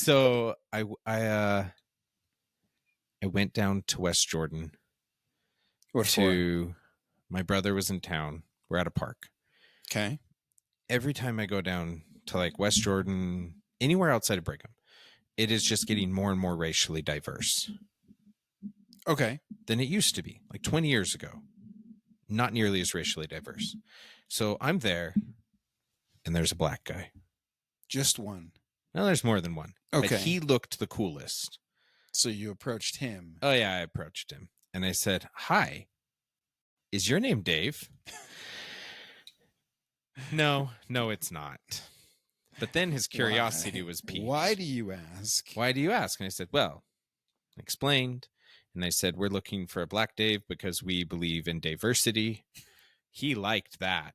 So I went down to West Jordan What to my brother was in town. We're at a park. Okay. Every time I go down to like West Jordan, anywhere outside of Brigham, it is just getting more and more racially diverse Okay. than it used to be, like 20 years ago. Not nearly as racially diverse. So I'm there, and there's a black guy. Just one. Well, there's more than one. Okay. But he looked the coolest. So you approached him. Oh, yeah, I approached him. And I said, "Hi, is your name Dave?" No, it's not. But then his curiosity was piqued. Why do you ask? Why do you ask? And I said, well, I explained. And I said, we're looking for a black Dave because we believe in diversity. He liked that.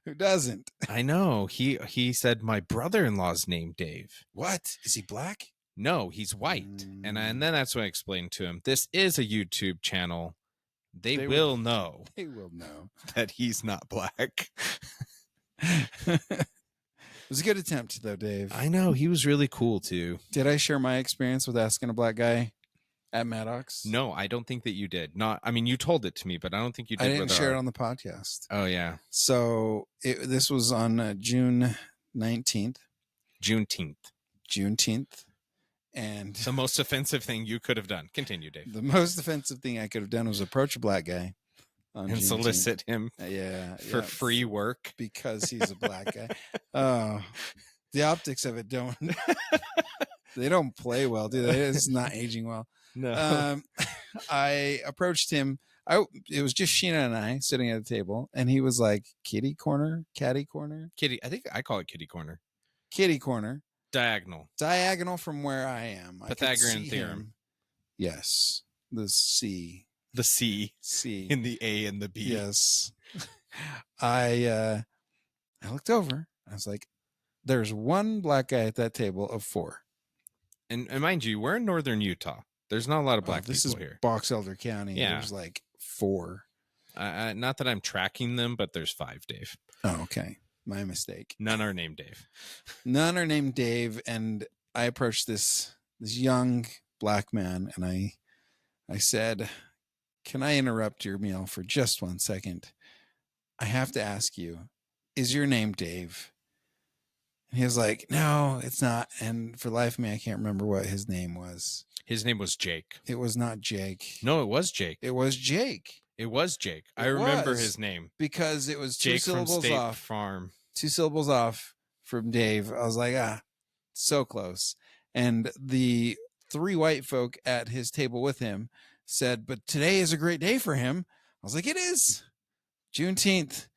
Who doesn't? I know. He said, my brother-in-law's named Dave. What? Is he black? No, he's white. And then that's when I explained to him, this is a YouTube channel. They will know. They will know that he's not black. It was a good attempt, though, Dave. I know. He was really cool, too. Did I share my experience with asking a black guy at Maddox? No, I don't think that you did. You told it to me, but I don't think you did. I didn't share it on the podcast. Oh, yeah. So this was on June 19th. Juneteenth. And the most offensive thing you could have done. Continue, Dave. The most offensive thing I could have done was approach a black guy. And solicit him for free work. Because he's a black guy. Oh, the optics of it they don't play well, do they? It's not aging well. No. I approached him. It was just Sheena and I sitting at a table, and he was like, catty corner. Kitty. I think I call it kitty corner. Kitty corner. Diagonal from where I am. Pythagorean theorem. Yes. The C in the A and the B. Yes. I looked over. I was like, there's one black guy at that table of four. And mind you, we're in northern Utah. There's not a lot of black people here. This is Box Elder County. Yeah. There's like four. Not that I'm tracking them, but there's five, Dave. Oh, okay. My mistake. None are named Dave. None are named Dave. And I approached this young black man, and I said, can I interrupt your meal for just 1 second? I have to ask you, is your name Dave? And he was like, no, it's not. And for the life of me, I can't remember what his name was. His name was Jake. It was not Jake. No, it was Jake. It was Jake. It was Jake. I remember his name. Because it was Jake two syllables from State off. Farm. 2 syllables off from Dave. I was like, so close. And the 3 white folk at his table with him said, but today is a great day for him. I was like, it is. Juneteenth.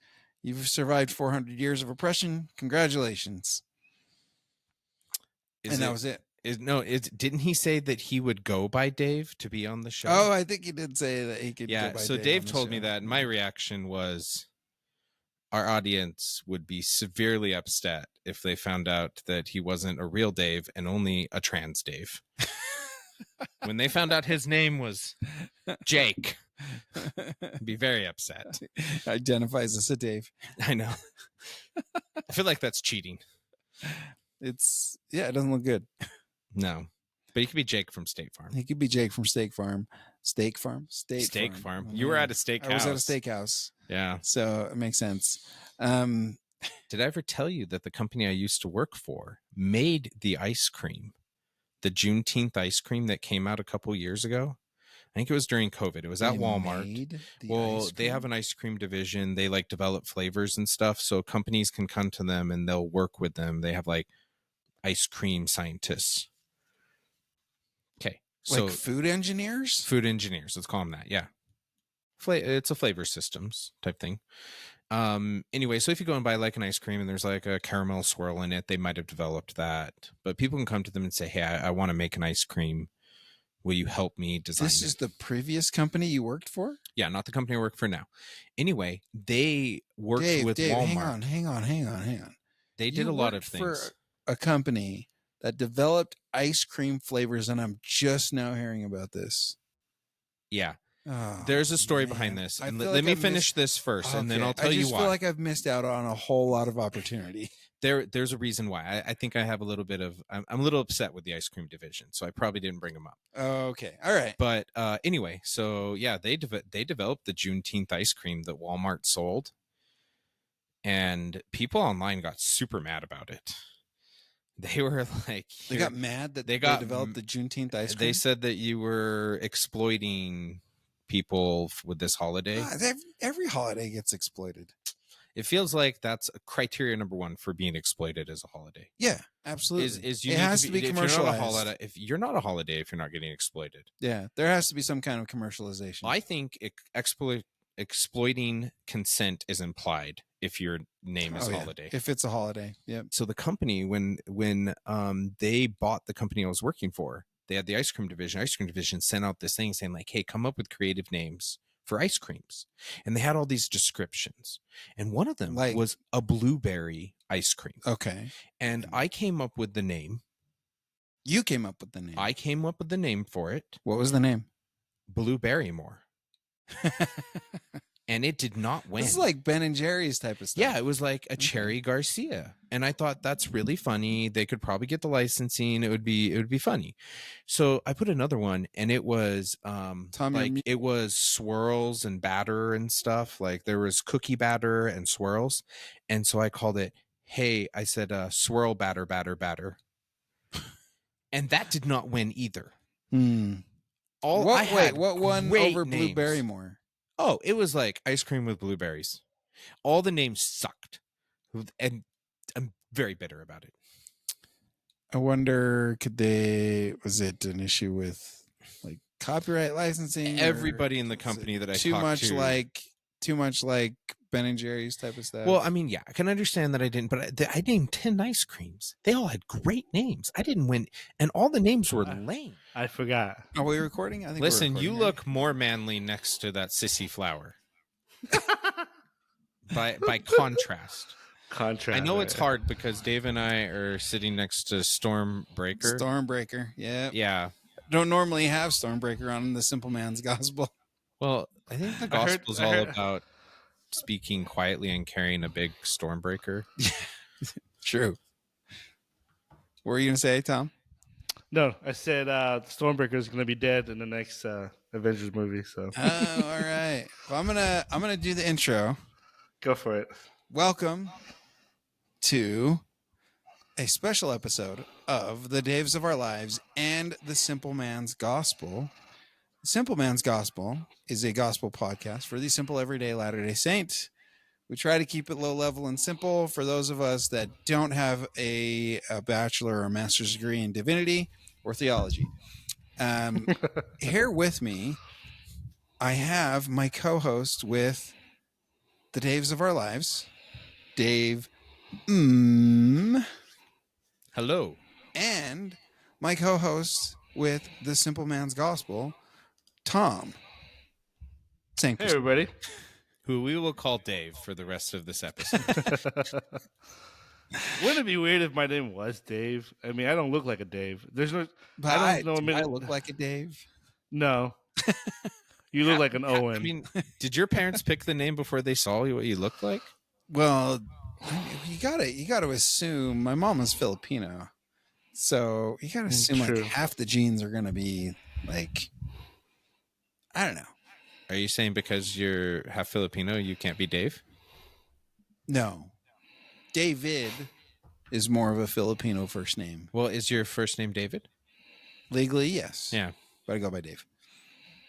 You've survived 400 years of oppression. Congratulations. That was it. Didn't he say that he would go by Dave to be on the show? Oh, I think he did say that he could go by Dave. So Dave told me that, and my reaction was our audience would be severely upset if they found out that he wasn't a real Dave and only a trans Dave. When they found out his name was Jake, I'd be very upset. Identifies as a Dave. I know. I feel like that's cheating. It doesn't look good. No. But he could be Jake from State Farm. He could be Jake from Steak Farm. Steak Farm? Steak Farm. You were at a steakhouse. I was at a steakhouse. Yeah. So it makes sense. Did I ever tell you that the company I used to work for made the ice cream? The Juneteenth ice cream that came out a couple years ago? I think it was during COVID. It was at Walmart. They have an ice cream division. They develop flavors and stuff. So companies can come to them and they'll work with them. They have ice cream scientists. Okay. So food engineers? Food engineers. Let's call them that. Yeah. It's a flavor systems type thing. Anyway, so if you go and buy an ice cream and there's a caramel swirl in it, they might have developed that. But people can come to them and say, hey, I want to make an ice cream. Will you help me design This is the previous company you worked for? Yeah, not the company I work for now. Anyway, they worked with Walmart. Hang on. They did a lot of things. For a company that developed ice cream flavors, and I'm just now hearing about this. Yeah. Oh, there's a story behind this. And let me finish this first, and then I'll tell you why. I just feel like I've missed out on a whole lot of opportunity. there's a reason why. I think I have a little bit of. I'm a little upset with the ice cream division, so I probably didn't bring them up. Okay. All right. But anyway, so yeah, they developed the Juneteenth ice cream that Walmart sold, and people online got super mad about it. They were like, They got mad that they developed the Juneteenth ice cream. They said that you were exploiting people with this holiday. Every holiday gets exploited. It feels like that's criteria number one for being exploited as a holiday. Yeah, absolutely. Is you it need has to to be if commercialized. if you're not a holiday, if you're not getting exploited. Yeah, there has to be some kind of commercialization. I think exploiting consent is implied if your name is holiday. If it's a holiday, yep. So the company, when they bought the company I was working for, they had the ice cream division. Ice cream division sent out this thing saying like, "Hey, come up with creative names for ice creams," and they had all these descriptions, and one of them was a blueberry ice cream. Okay, and I came up with the name. You came up with the name. I came up with the name for it. What was the name? Blueberry More. And it did not win. This is like Ben and Jerry's type of stuff. Yeah, it was like a Cherry Garcia, and I thought that's really funny. They could probably get the licensing. It would be funny. So I put another one, and it was it was swirls and batter and stuff. Like there was cookie batter and swirls, and so I called it. Hey, I said swirl batter, batter, and that did not win either. What won over names. Blueberry More? Oh, it was like ice cream with blueberries. All the names sucked. And I'm very bitter about it. I wonder, was it an issue with like copyright licensing? Everybody in the company that I talked to. Too much like Ben and Jerry's type of stuff. Well, I mean, yeah, I can understand that I didn't, but I named 10 ice creams. They all had great names. I didn't win, and all the names were lame. I forgot. Are we recording? I think. Listen, we're you look more manly next to that sissy flower. by contrast. I know it's hard because Dave and I are sitting next to Stormbreaker. Stormbreaker, yeah. Yeah. Don't normally have Stormbreaker on the Simple Man's Gospel. Well, I think the gospel is all about speaking quietly and carrying a big Stormbreaker. True. What were you going to say, Tom? No, I said Stormbreaker is going to be dead in the next Avengers movie. So. Oh, all right. Well, I'm gonna do the intro. Go for it. Welcome to a special episode of the Daves of Our Lives and the Simple Man's Gospel. The Simple Man's Gospel is a gospel podcast for the simple everyday Latter-day Saint. We try to keep it low level and simple for those of us that don't have a bachelor or master's degree in divinity or theology. Here with me, I have my co-host with the Daves of Our Lives, Dave. Hello. And my co-host with the Simple Man's Gospel, Tom. Hey, everybody. Who we will call Dave for the rest of this episode. Wouldn't it be weird if my name was Dave? I mean, I don't look like a Dave. There's no. But I look like a Dave. No. You look like an Owen. I mean, did your parents pick the name before they saw you what you looked like? Well, you gotta assume my mom is Filipino, so you gotta assume like half the genes are gonna be like, I don't know. Are you saying because you're half Filipino, you can't be Dave? No, David is more of a Filipino first name. Well, is your first name David? Legally, yes. Yeah, but I go by Dave.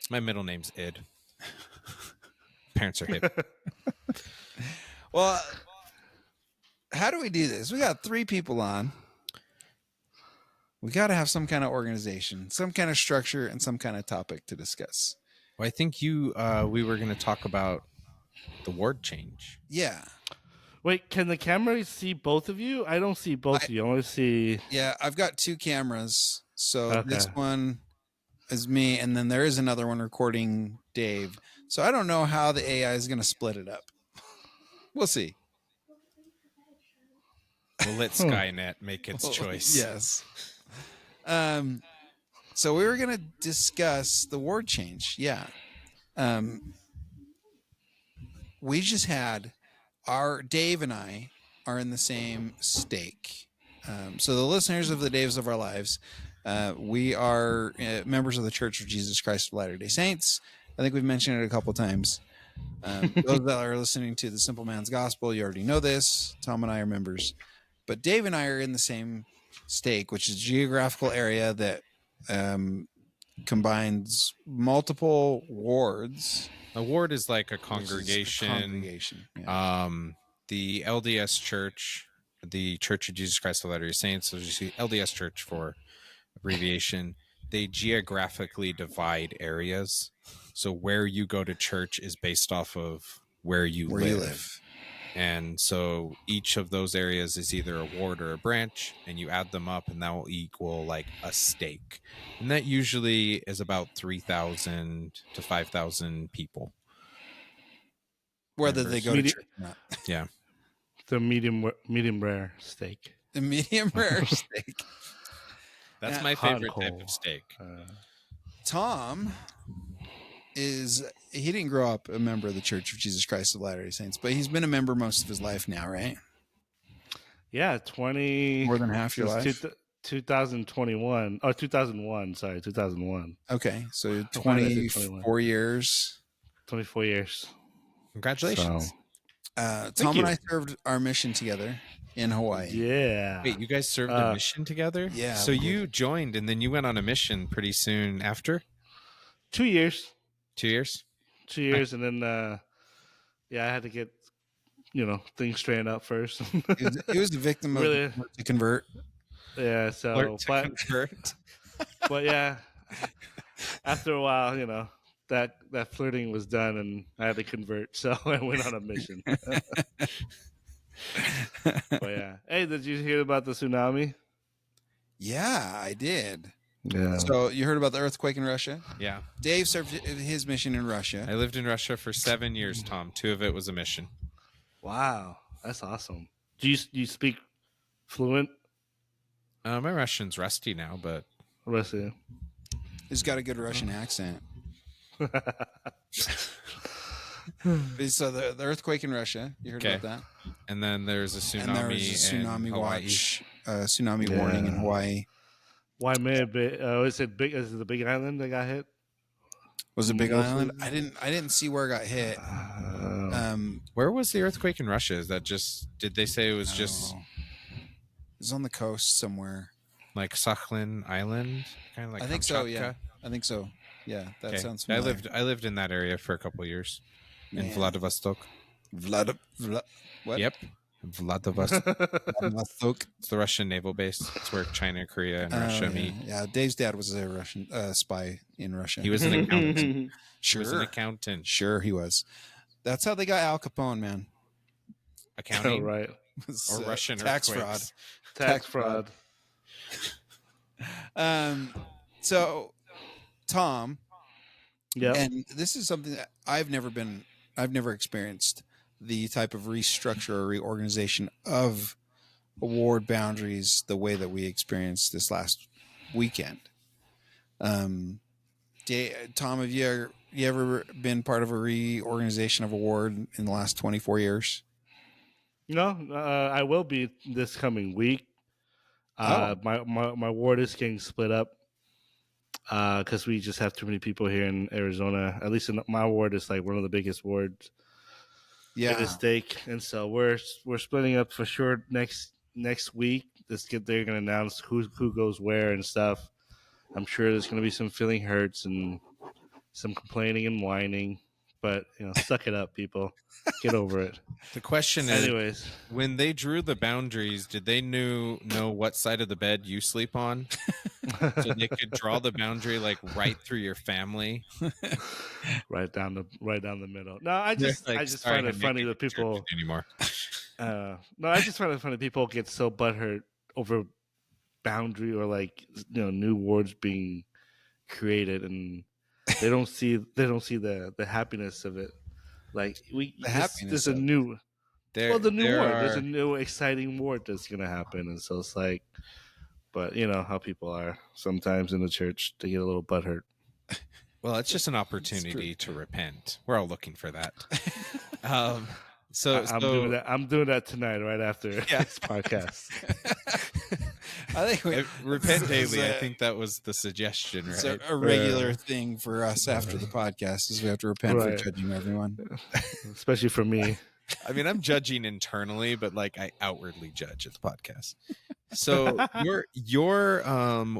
My middle name's Id. Parents are hip. Well, how do we do this? We got 3 people on. We got to have some kind of organization, some kind of structure, and some kind of topic to discuss. Well, I think we were going to talk about the ward change. Yeah. Wait, can the camera see both of you? I don't see both of you. I only see... Yeah, I've got 2 cameras. So This one is me, and then there is another one recording Dave. So I don't know how the AI is going to split it up. We'll see. We'll let Skynet make its choice. Yes. So we were going to discuss the ward change. Yeah. We just had Dave and I are in the same stake. So the listeners of the Daves of Our Lives, we are members of the Church of Jesus Christ of Latter-day Saints. I think we've mentioned it a couple times. Those that are listening to the Simple Man's Gospel, you already know this. Tom and I are members. But Dave and I are in the same stake, which is a geographical area that combines multiple wards. A ward is like a which is congregation. Congregation. Yeah. The LDS Church, the Church of Jesus Christ of Latter-day Saints, so you see LDS Church for abbreviation, they geographically divide areas. So where you go to church is based off of where you live. And so each of those areas is either a ward or a branch, and you add them up, and that will equal like a stake. And that usually is about 3,000 to 5,000 people. Whether they go to church or not. Yeah. The medium rare steak. The medium rare steak. That's my favorite type of steak. Tom he didn't grow up a member of the Church of Jesus Christ of Latter-day Saints, but he's been a member most of his life now, right? Yeah, More than half your life? 2021. Oh, 2001. Sorry, 2001. Okay, so 24 years. 24 years. Congratulations. So, Tom and I served our mission together in Hawaii. yeah. Wait, you guys served a mission together? Yeah. So you joined, and then you went on a mission pretty soon after? 2 years. 2 years? 2 years, and then I had to get things straightened out first. He was a victim of to convert. Yeah, so but yeah, after a while, that flirting was done, and I had to convert, so I went on a mission. But yeah, hey, did you hear about the tsunami? Yeah, I did. Yeah. So you heard about the earthquake in Russia? Yeah. Dave served his mission in Russia. I lived in Russia for 7 years, Tom. 2 of it was a mission. Wow, that's awesome. Do you speak fluent? My Russian's rusty now, but Russia. He's got a good Russian accent. So the earthquake in Russia, you heard about that? And then there's a tsunami. And there was a tsunami in watch, tsunami warning in Hawaii. Why may it be? Is it big? Is it the Big Island that got hit? Was it Big Island? I didn't see where it got hit. Where was the earthquake in Russia? Is that just? Did they say it was just? It's on the coast somewhere. Like Sakhalin Island, kind of like. I think so. Yeah, I think so. Yeah, that sounds familiar. I lived in that area for a couple of years, in Vladivostok. What? Yep, Vladivostok. It's the Russian naval base. It's where China, Korea, and Russia meet. Yeah, Dave's dad was a Russian spy in Russia. He was an accountant. Sure. He was an accountant. Sure, he was. That's how they got Al Capone, man. Accounting, right? Or Russian tax earthquakes. fraud. Tax fraud. So, Tom. Yeah. And this is something that I've never experienced the type of restructure or reorganization of award boundaries the way that we experienced this last weekend. Tom, have you ever been part of a reorganization of award in the last 24 years? No, I will be this coming week. My ward is getting split up because we just have too many people here in Arizona. At least in my ward, it's like one of the biggest wards in the state, and so we're splitting up for sure next week. They're going to announce who goes where and stuff. I'm sure there's going to be some feeling hurts and some complaining and whining, but suck it up, people. Get over it. The question is, when they drew the boundaries, did they know what side of the bed you sleep on? So they could draw the boundary like right through your family, right down the middle. No, I just find it funny that people anymore. No, I just find it funny people get so butthurt over boundary or new wards being created, and they don't see the happiness of it. Like there's a new ward. There's a new exciting ward that's gonna happen, and so it's like, but you know how people are sometimes in the church, they get a little butthurt. Well, it's just an opportunity to repent. We're all looking for that. I'm doing that. I'm doing that tonight, right after this podcast. I think repent daily. I think that was the suggestion, right? It's a regular thing for us after the podcast is we have to repent for judging everyone, especially for me. I mean, I'm judging internally, but like I outwardly judge at the podcast. So your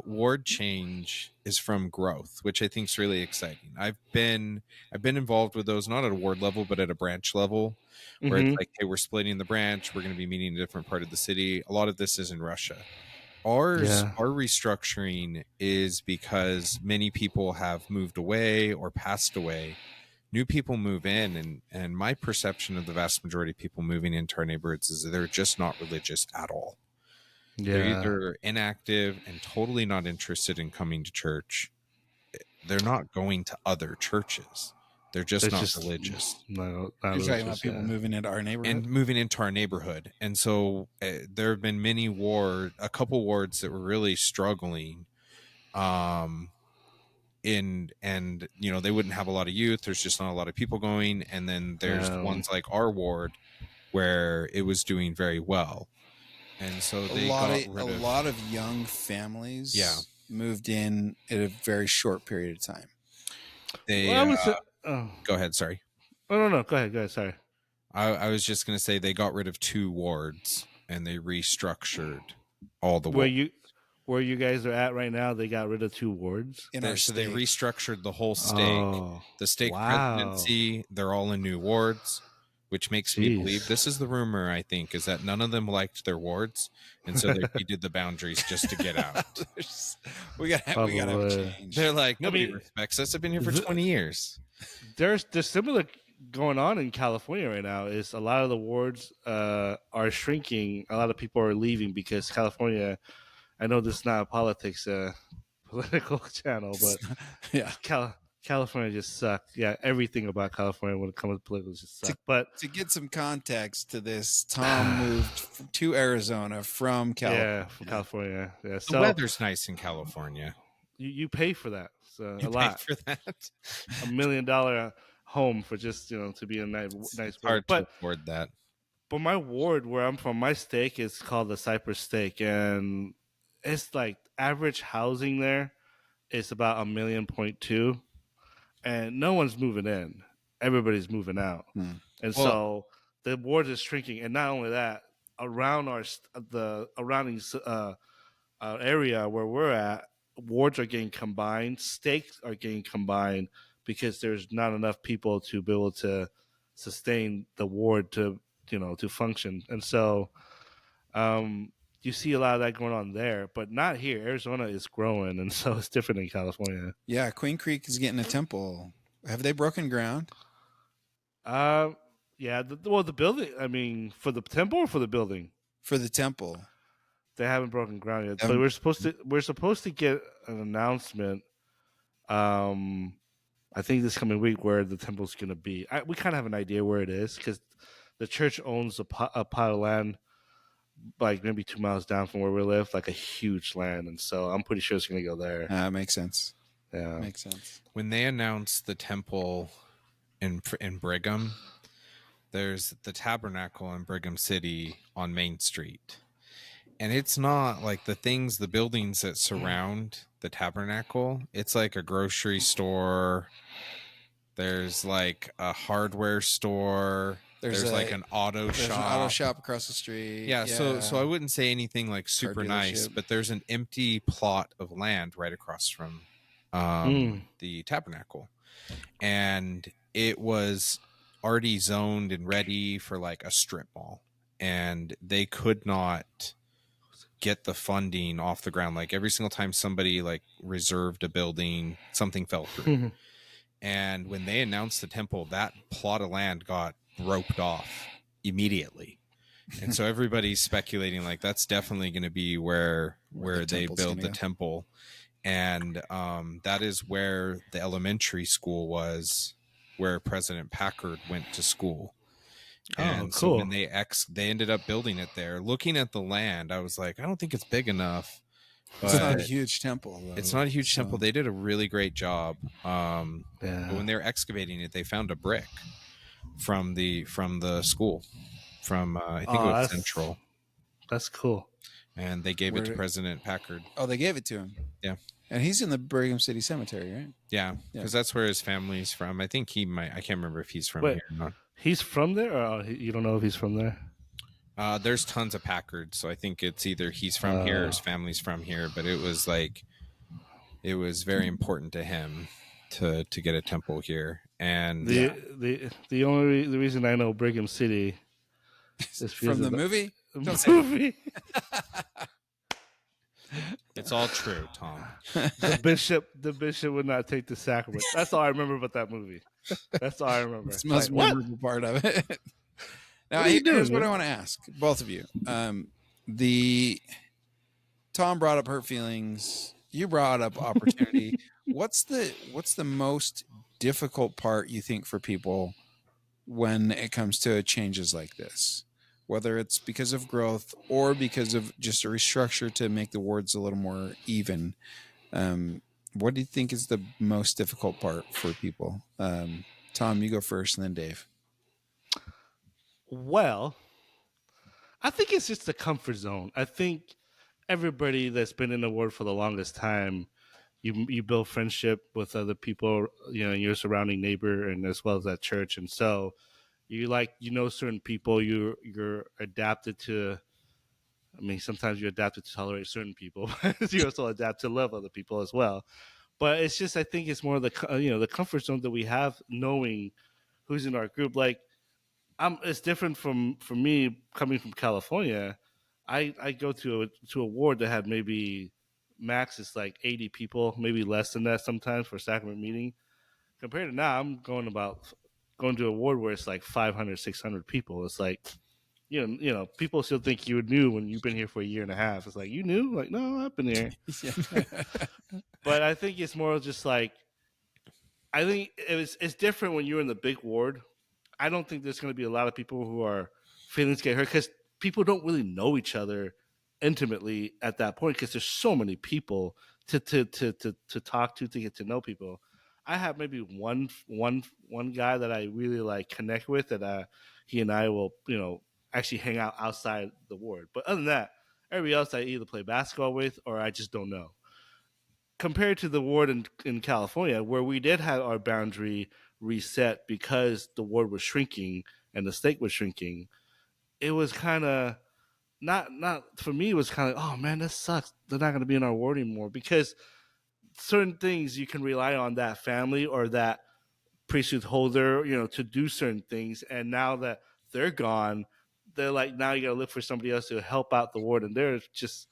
ward change is from growth, which I think is really exciting. I've been involved with those, not at a ward level, but at a branch level, where it's like, hey, we're splitting the branch. We're going to be meeting in a different part of the city. A lot of this is in Russia. Our restructuring is because many people have moved away or passed away. New people move in, and my perception of the vast majority of people moving into our neighborhoods is that they're just not religious at all. Yeah. They're either inactive and totally not interested in coming to church. They're not going to other churches. They're just not religious. No, you're talking about people moving into our neighborhood? And moving into our neighborhood. And so there have been a couple wards that were really struggling. And you know, they wouldn't have a lot of youth. There's just not a lot of people going. And then there's ones like our ward where it was doing very well. And so they a lot of young families moved in at a very short period of time. They go ahead, sorry. Oh no, go ahead, sorry. I was just going to say they got rid of 2 wards and they restructured all the wards. Where you guys are at right now, they got rid of 2 wards. So they restructured the whole stake. The stake presidency, they're all in new wards, which makes me believe, this is the rumor, I think, is that none of them liked their wards, and so they redid the boundaries just to get out. we got to change. They're like, nobody respects us. I've been here for 20 years. There's similar going on in California right now. Is a lot of the wards are shrinking. A lot of people are leaving because California. I know this is not a political channel, but California just sucked. Yeah, everything about California when it comes to political just sucked. But to get some context to this, Tom moved to Arizona from California. Yeah, from California. Yeah, so the weather's nice in California. You pay for that. So you a lot for that. $1 million home for just to be a nice it's hard to afford that. But my ward where I'm from, my stake is called the Cypress Stake, and it's like average housing there is about $1.2 million, and no one's moving in. Everybody's moving out, and so the ward is shrinking. And not only that, around the surrounding area where we're at, wards are getting combined, stakes are getting combined because there's not enough people to be able to sustain the ward to function, and so. You see a lot of that going on there, but not here. Arizona is growing, and so it's different in California. Yeah, Queen Creek is getting a temple. Have they broken ground? Yeah. The building. I mean, for the temple or for the building? For the temple, they haven't broken ground yet. But we're supposed to get an announcement. I think this coming week where the temple's going to be. We kind of have an idea where it is because the church owns a plot of land. Like maybe 2 miles down from where we live, like a huge land, and so I'm pretty sure it's going to go there. Makes sense. Yeah, makes sense. When they announced the temple in Brigham, there's the Tabernacle in Brigham City on Main Street, and it's not like the buildings that surround the Tabernacle. It's like a grocery store. There's like a hardware store. There's like an auto shop. There's an auto shop across the street. Yeah, so I wouldn't say anything like super nice, but there's an empty plot of land right across from the Tabernacle. And it was already zoned and ready for like a strip mall. And they could not get the funding off the ground. Like every single time somebody like reserved a building, something fell through. And when they announced the temple, that plot of land got roped off immediately, and so everybody's speculating like that's definitely going to be where they build the temple, and that is where the elementary school was, where President Packard went to school. And cool. So when they ended up building it there, looking at the land, I was like, I don't think it's big enough. It's not a huge temple, though. It's not a huge temple. They did a really great job. But when they were excavating it, they found a brick from the school, from I think it Oh, was Central, that's cool. and they gave it to President Packard. Oh, they gave it to him. Yeah. And he's in the Brigham City Cemetery, right? Yeah, because that's where his family's from. I think he might. I can't remember if he's from Wait, here or not. He's from there, or you don't know if he's from there? There's tons of Packards, so I think it's either he's from here or his family's from here. But it was very important to him to get a temple here. And the reason I know Brigham City is from the movie. Movie. It's all true, Tom. The bishop would not take the sacrament. That's all I remember about that movie. That's all I remember. It's the most memorable part of it. Now, here's what I want to ask both of you. Tom brought up hurt feelings. You brought up opportunity. What's the most difficult part you think for people when it comes to changes like this? Whether it's because of growth or because of just a restructure to make the wards a little more even. What do you think is the most difficult part for people? Tom, you go first, and then Dave. Well, I think it's just the comfort zone. I think everybody that's been in the ward for the longest time, you build friendship with other people, your surrounding neighbor, and as well as at church, and so you certain people. You're adapted to. I mean, sometimes you're adapted to tolerate certain people. You also adapt to love other people as well. But it's just, I think it's more the the comfort zone that we have, knowing who's in our group. Like, it's different for me coming from California. I go to a ward that had maybe max is like 80 people, maybe less than that sometimes for sacrament meeting. Compared to now, I'm going to a ward where it's like 500, 600 people. It's like, people still think you knew when you've been here for a year and a half. It's like, you knew? Like, no, I've been here. But I think it's more just like, I think it's different when you're in the big ward. I don't think there's going to be a lot of people who are feelings get hurt because people don't really know each other intimately at that point because there's so many people to talk to get to know people. I have maybe one guy that I really like connect with that he and I will actually hang out outside the ward. But other than that, everybody else I either play basketball with or I just don't know. Compared to the ward in California, where we did have our boundary reset because the ward was shrinking and the state was shrinking, it was kind of not for me. It was kind of, oh man, this sucks. They're not going to be in our ward anymore because certain things you can rely on that family or that priesthood holder, to do certain things. And now that they're gone, they're like, now you got to look for somebody else to help out the ward. And there's just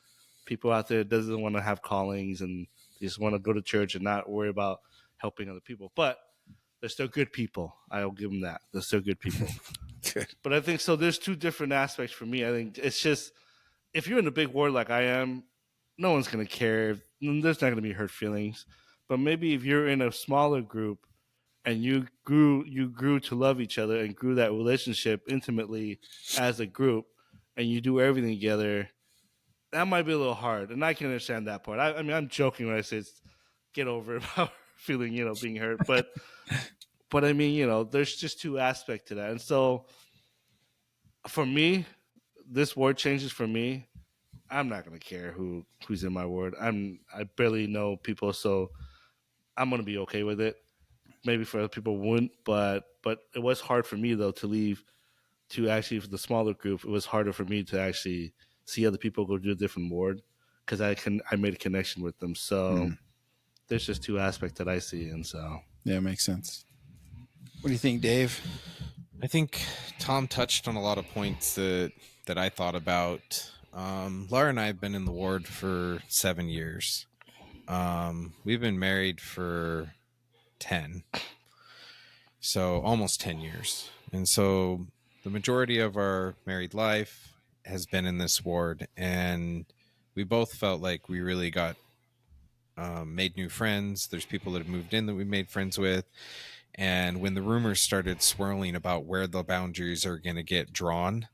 people out there that doesn't want to have callings and they just want to go to church and not worry about helping other people. But they're still good people. I'll give them that. They're still good people. Good. But I think so. There's two different aspects for me. I think it's just, if you're in a big ward like I am, no one's going to care. There's not going to be hurt feelings. But maybe if you're in a smaller group and you grew to love each other and grew that relationship intimately as a group and you do everything together, that might be a little hard. And I can understand that part. I mean, I'm joking when I say it's get over it about feeling, being hurt. But I mean, there's just two aspects to that. And so for me, this ward changes for me. I'm not gonna care who's in my ward. I barely know people, so I'm gonna be okay with it. Maybe for other people wouldn't, but it was hard for me though to leave to actually for the smaller group. It was harder for me to actually see other people go to a different ward because I made a connection with them. So there's just two aspects that I see, and so yeah, it makes sense. What do you think, Dave? I think Tom touched on a lot of points that I thought about. Laura and I have been in the ward for 7 years. We've been married for 10. So almost 10 years. And so the majority of our married life has been in this ward. And we both felt like we really got made new friends. There's people that have moved in that we made friends with. And when the rumors started swirling about where the boundaries are going to get drawn,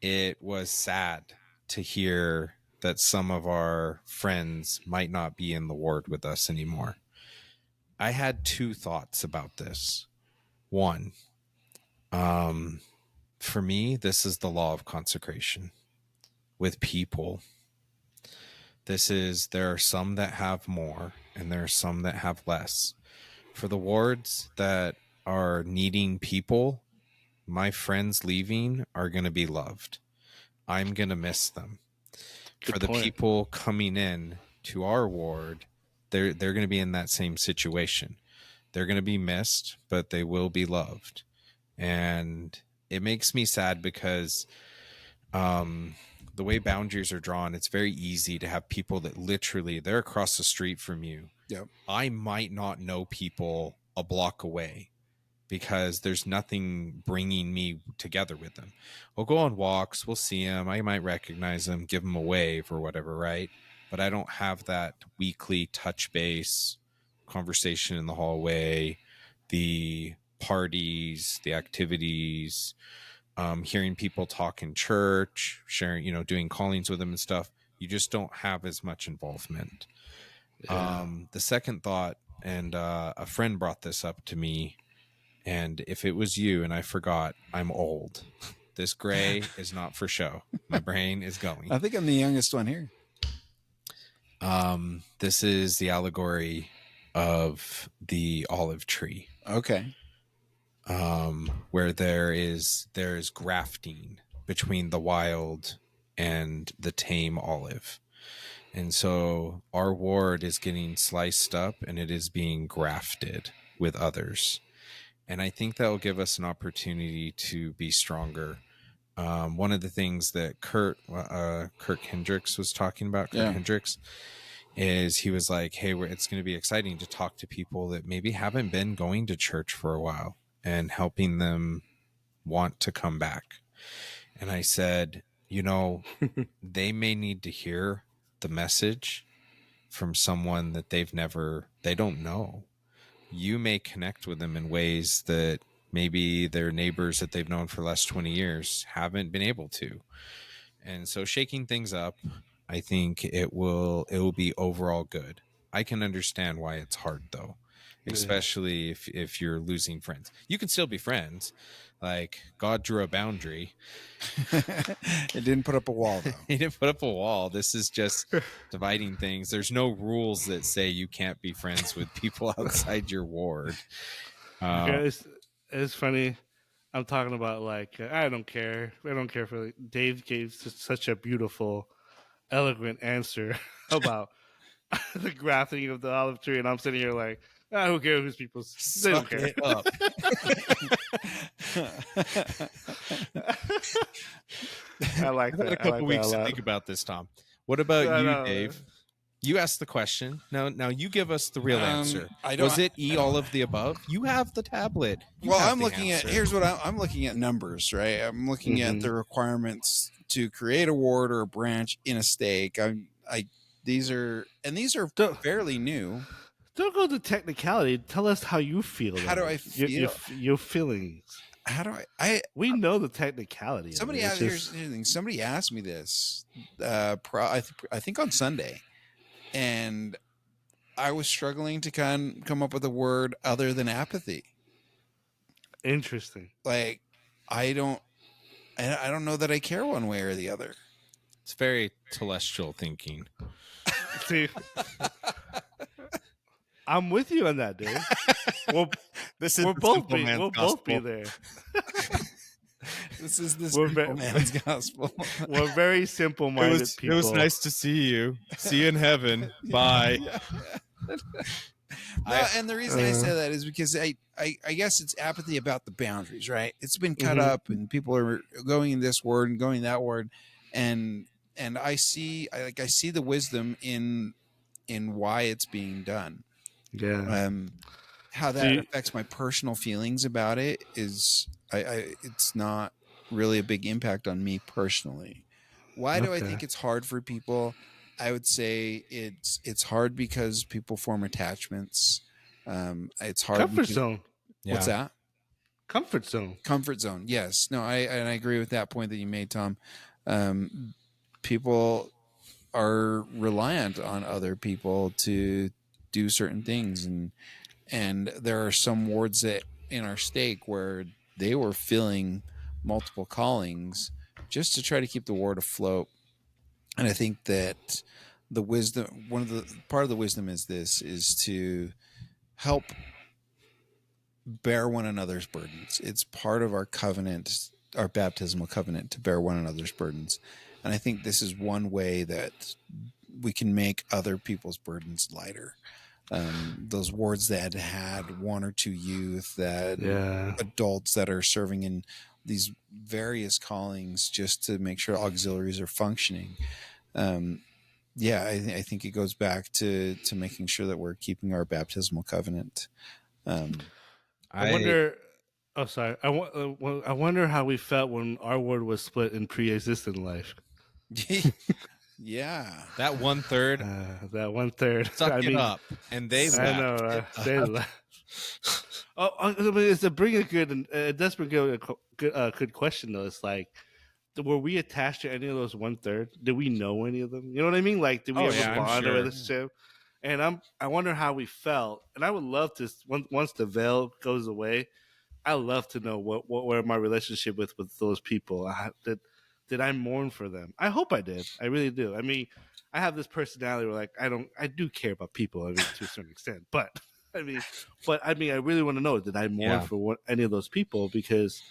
it was sad to hear that some of our friends might not be in the ward with us anymore. I had two thoughts about this. One, For me, this is the law of consecration with people. There are some that have more and there are some that have less. For the wards that are needing people, my friends leaving are going to be loved. I'm going to miss them. Good For the point. people coming in to our ward, they're going to be in that same situation. They're going to be missed, but they will be loved. And it makes me sad because the way boundaries are drawn, it's very easy to have people that literally they're across the street from you. Yep. I might not know people a block away because there's nothing bringing me together with them. We'll go on walks, we'll see them, I might recognize them, give them a wave or whatever, right? But I don't have that weekly touch base conversation in the hallway, the parties, the activities, hearing people talk in church, sharing, doing callings with them and stuff. You just don't have as much involvement. Yeah. The second thought, and a friend brought this up to me, and if it was you and I forgot, I'm old. This gray is not for show. My brain is going. I think I'm the youngest one here. This is the allegory of the olive tree. Okay. Where there is grafting between the wild and the tame olive. And so our ward is getting sliced up and it is being grafted with others. And I think that will give us an opportunity to be stronger. One of the things that Kirk Hendricks was talking about, Hendricks, is he was like, hey, it's going to be exciting to talk to people that maybe haven't been going to church for a while and helping them want to come back. And I said, they may need to hear the message from someone that they don't know. You may connect with them in ways that maybe their neighbors that they've known for the last 20 years haven't been able to. And so shaking things up, I think it will be overall good. I can understand why it's hard though, especially if you're losing friends. You can still be friends. Like God drew a boundary. It didn't put up a wall though. He didn't put up a wall. This is just dividing things. There's no rules that say you can't be friends with people outside your ward. It's funny. I'm talking about like I don't care. I don't care for Dave gave such a beautiful, eloquent answer about the grafting of the olive tree, and I'm sitting here like, who cares who's people's? They don't care. It up. I like that. I had a couple weeks to think about this, Tom. What about you, Dave? You asked the question. Now you give us the real answer. Was it all of the above? You have the tablet. I'm looking at. Here's what I'm looking at numbers, right? I'm looking at the requirements to create a ward or a branch in a stake. These are fairly new. Don't go to technicality. Tell us how you feel. How do I feel? Your feelings. How do I? We know the technicality. Somebody asked. Here's the thing. Somebody asked me this. I think on Sunday, and I was struggling to come up with a word other than apathy. Interesting. Like I don't know that I care one way or the other. It's very celestial thinking. See, I'm with you on that, Dave. We'll both be there. This is simple man's gospel. We're very simple-minded people. It was nice to see you. See you in heaven. Bye. And the reason I say that is because I guess it's apathy about the boundaries, right? It's been cut up, and people are going in this word and going that word, and I see the wisdom in why it's being done. Yeah. How that affects my personal feelings about it is it's not really a big impact on me personally. Why do I think it's hard for people? I would say it's hard because people form attachments. It's hard. Comfort zone. What's that? Comfort zone. Comfort zone. Yes. No, I agree with that point that you made, Tom. People are reliant on other people to do certain things, and there are some wards that in our stake where they were filling multiple callings just to try to keep the ward afloat. And I think that the wisdom, part of the wisdom is to help bear one another's burdens. It's part of our covenant, our baptismal covenant, to bear one another's burdens. And I think this is one way that we can make other people's burdens lighter. Those wards that had one or two youth, that adults that are serving in these various callings just to make sure auxiliaries are functioning. I think it goes back to making sure that we're keeping our baptismal covenant. I wonder. Oh, sorry. I wonder how we felt when our ward was split in pre-existent life. Yeah, that 1/3. That 1/3. Suck it up, and they left. I know. They left. It's a bring a good. It does bring a good question though. It's like, were we attached to any of those 1/3? Did we know any of them? You know what I mean? Like, did we ever bond or relationship? And I wonder how we felt. And I would love to, once the veil goes away, I love to know where my relationship with those people. Did I mourn for them? I hope I did. I really do. I mean, I have this personality where, like, I do care about people, I mean, to a certain extent. But I really want to know, did I mourn for any of those people? Because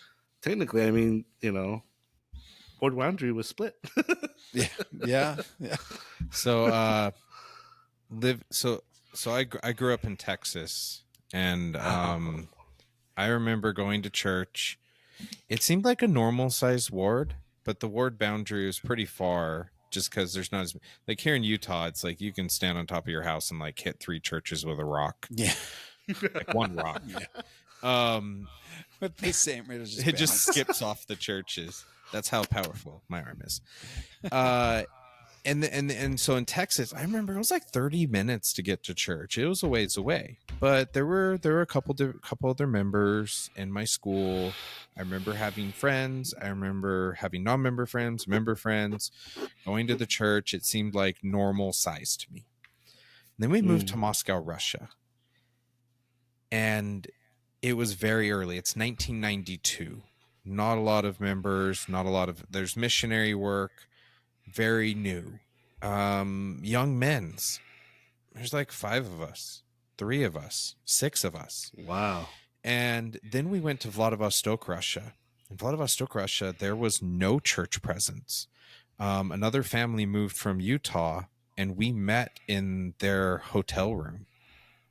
technically, I mean, you know, Ward Boundary was split. yeah. So, I grew up in Texas, and I remember going to church. It seemed like a normal sized ward, but the ward boundary was pretty far, just because there's not as, like, here in Utah, it's like you can stand on top of your house and like hit 3 churches with a rock. Yeah. Like one rock. But they say it just skips off the churches. That's how powerful my arm is. And so in Texas, I remember it was like 30 minutes to get to church. It was a ways away, but there were a couple other members in my school. I remember having friends. I remember having non-member friends, member friends, going to the church. It seemed like normal size to me. And then we moved to Moscow, Russia, and it was very early. It's 1992. Not a lot of members. There's missionary work. Very new. Young men's. There's like 5 of us, 3 of us, 6 of us. Wow. And then we went to Vladivostok, Russia. In Vladivostok, Russia, there was no church presence. Another family moved from Utah, and we met in their hotel room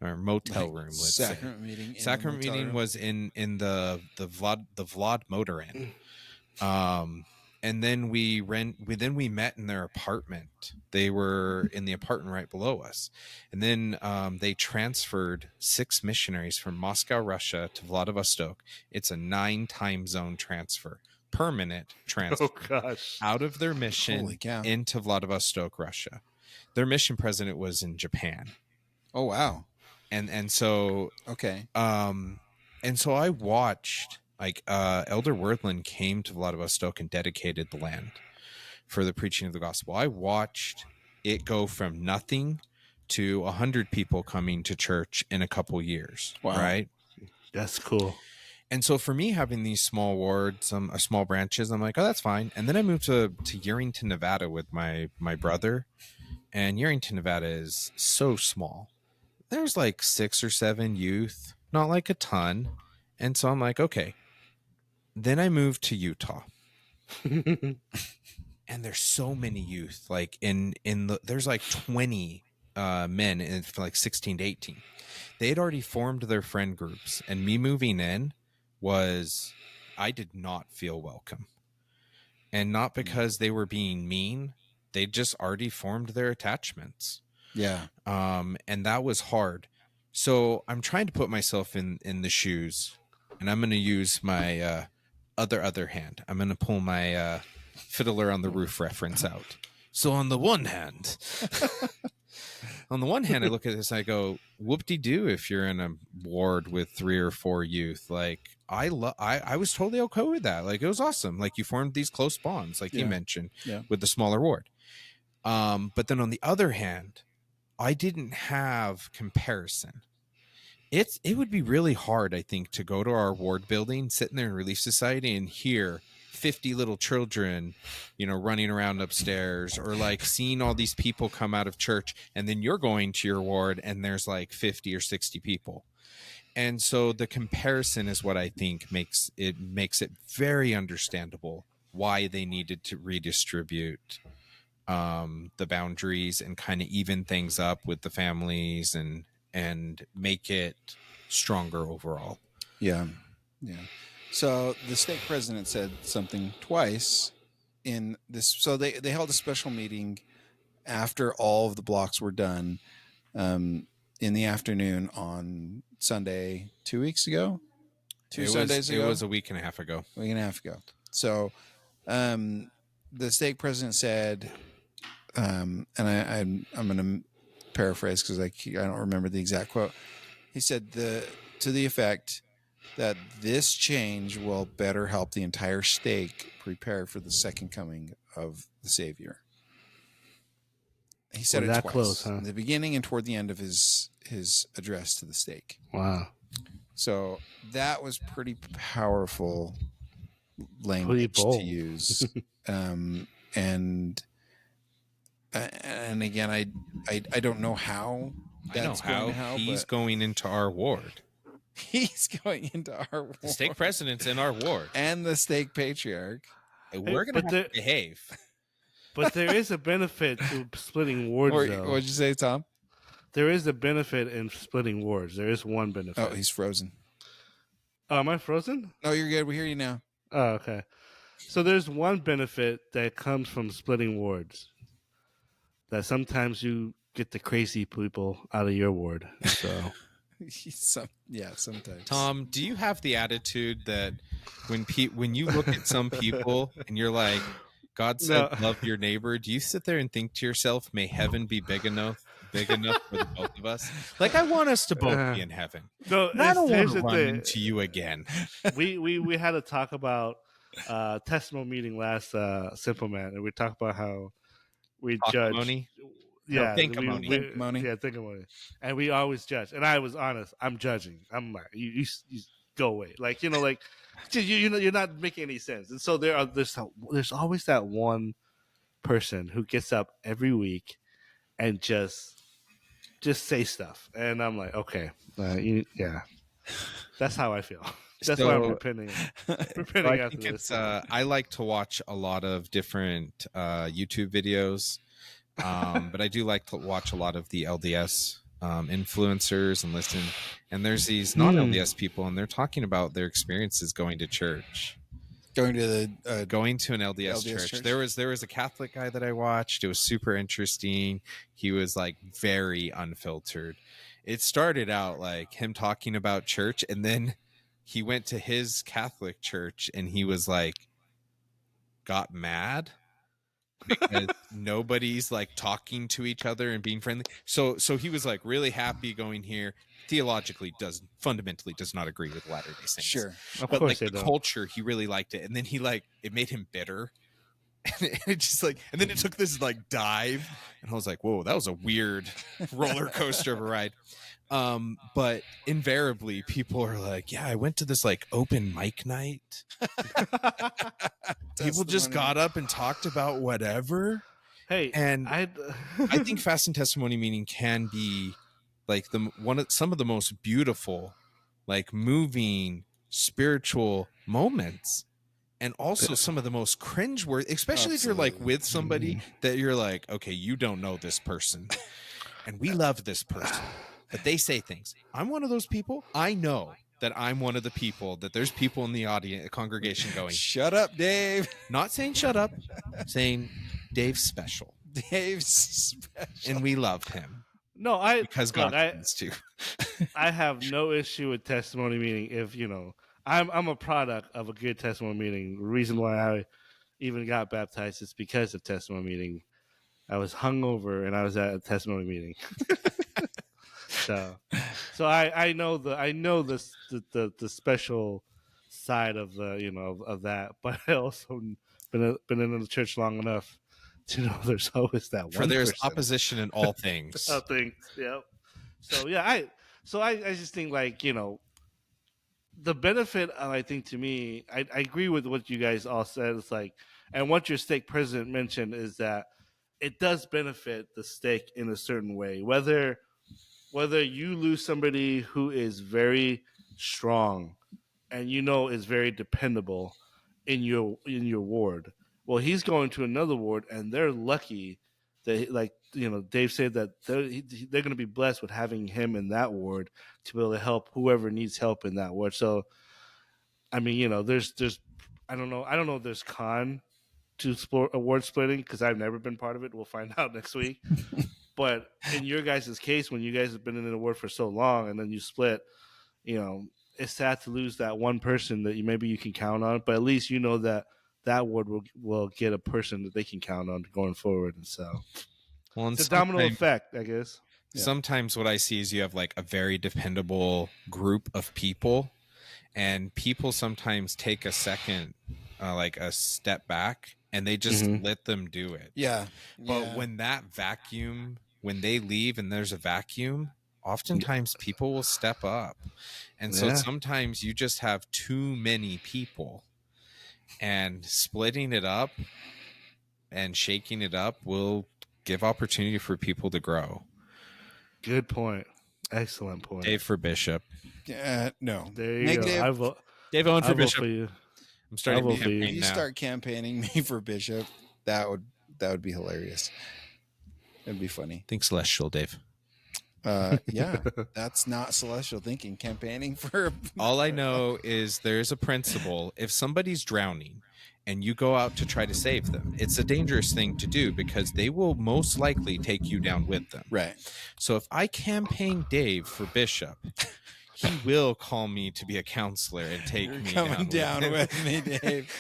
or motel room. Let's sacrament say. meeting. Sacrament meeting was in the Vlad Motor Inn. And then we met in their apartment. They were in the apartment right below us. And then they transferred 6 missionaries from Moscow, Russia to Vladivostok. It's a 9 time zone transfer, permanent transfer. Oh gosh. Out of their mission into Vladivostok, Russia. Their mission president was in Japan. Oh wow. And so okay. And so I watched, like, Elder Wordland came to Vladivostok and dedicated the land for the preaching of the gospel. I watched it go from nothing to 100 people coming to church in a couple years. Wow. Right? That's cool. And so for me, having these small wards, small branches, I'm like, oh, that's fine. And then I moved to Yerington, Nevada with my brother. And Yerington, Nevada is so small. There's like 6 or 7 youth, not like a ton. And so I'm like, okay. Then I moved to Utah. And there's so many youth, like there's like 20 men in like 16 to 18. They had already formed their friend groups, and me moving in I did not feel welcome. And not because they were being mean, they just already formed their attachments. Yeah. And that was hard. So I'm trying to put myself in the shoes, and I'm going to use my other hand. I'm going to pull my Fiddler on the Roof reference out. So on the one hand, I look at this and I go, whoop-de-doo if you're in a ward with 3 or 4 youth. Like, I was totally okay with that. Like, it was awesome. Like, you formed these close bonds, like you mentioned, with the smaller ward. But then on the other hand, I didn't have comparison. it would be really hard, I think, to go to our ward building, sit in there in Relief Society, and hear 50 little children, running around upstairs, or like seeing all these people come out of church, and then you're going to your ward and there's like 50 or 60 people. And so the comparison is what I think makes it very understandable why they needed to redistribute the boundaries and kind of even things up with the families and make it stronger overall. Yeah. So the stake president said something twice in this. So they held a special meeting after all of the blocks were done in the afternoon on Sunday 2 weeks ago. Sundays ago. It was a week and a half ago. So the stake president said, and I'm going to paraphrase because I don't remember the exact quote. He said to the effect that this change will better help the entire stake prepare for the second coming of the Savior. He said it twice, close, huh? In the beginning and toward the end of his address to the stake. Wow. So that was pretty powerful language to use. And again, I don't know how that's going to help. He's going into our ward. He's going into our ward. The stake president's in our ward. And the stake patriarch. We're going to have to behave. But there is a benefit to splitting wards, though. What'd you say, Tom? There is a benefit in splitting wards. There is one benefit. Oh, he's frozen. Oh, am I frozen? No, you're good. We hear you now. Oh, okay. So there's one benefit that comes from splitting wards. That sometimes you get the crazy people out of your ward. So... sometimes. Tom, do you have the attitude that when you look at some people and you're like, God said, love your neighbor, do you sit there and think to yourself, may heaven be big enough for the both of us? Like, I want us to both be in heaven. No, I don't want to run into you again. We had to talk about testimony meeting last Simple Man, and we talked about how we judge. Yeah, Think-a-money. And we always judge. And I was honest. I'm judging. I'm like, you go away. Like, you're not making any sense. And so there's always that one person who gets up every week and just say stuff. And I'm like, okay, that's how I feel. That's why I'm repenting after this. I like to watch a lot of different YouTube videos. But I do like to watch a lot of the LDS influencers and listen. And there's these non-LDS people, and they're talking about their experiences going to church. Going to an LDS church. There was a Catholic guy that I watched. It was super interesting. He was like very unfiltered. It started out like him talking about church, and then he went to his Catholic church and he was like, got mad because nobody's like talking to each other and being friendly. So he was like really happy going here. Theologically fundamentally does not agree with Latter-day Saints. Sure. But like the culture, he really liked it. And then it made him bitter. And then it took this like dive. And I was like, whoa, that was a weird roller coaster of a ride. But invariably people are like, yeah, I went to this like open mic night. People just got up and talked about whatever. Hey, and I think Fast and Testimony meeting can be like some of the most beautiful, like moving spiritual moments, and also some of the most cringeworthy, especially if you're like with somebody that you're like, okay, you don't know this person, and we love this person. But they say things. I'm one of those people. I know that I'm one of the people that there's people in the audience, congregation going, shut up, Dave. Not saying shut up, saying Dave's special. Dave's special. And we love him. No, because God wants to. I have no issue with testimony meeting if, I'm a product of a good testimony meeting. The reason why I even got baptized is because of testimony meeting. I was hungover and I was at a testimony meeting. So I know the special side of the of that, but I also been in the church long enough to know there's always that one. For there's person. opposition in all things. All things, yeah. So yeah, So I just think like, the benefit I think to me, I agree with what you guys all said. It's like, and what your stake president mentioned is that it does benefit the stake in a certain way. Whether you lose somebody who is very strong and is very dependable in your ward. Well, he's going to another ward, and they're lucky that, like Dave said, that they're going to be blessed with having him in that ward to be able to help whoever needs help in that ward. So, I mean, there's I don't know if there's con to explore award splitting because I've never been part of it. We'll find out next week. But in your guys' case, when you guys have been in an award for so long and then you split, it's sad to lose that one person that maybe you can count on, but at least you know that ward will get a person that they can count on going forward. And so Well, and it's a domino effect, I guess. sometimes what I see is you have like a very dependable group of people, and people sometimes take a second, like a step back, and they just let them do it. Yeah. But when they leave and there's a vacuum, oftentimes people will step up. And so sometimes you just have too many people, and splitting it up and shaking it up will give opportunity for people to grow. Good point. Excellent point. Dave for Bishop. No. There you Negative. go. I vote. Dave Owen I for vote Bishop. for you. I'm starting I'll to vote for you. If campaign you now. start campaigning me for Bishop, that would be hilarious. It'd be funny. Think Celestial, Dave. Yeah, that's not celestial thinking. Campaigning for All I know is there's a principle. If somebody's drowning and you go out to try to save them, it's a dangerous thing to do because they will most likely take you down with them. right. So if I campaign Dave for Bishop, he will call me to be a counselor and take You're me coming down with with me, Dave.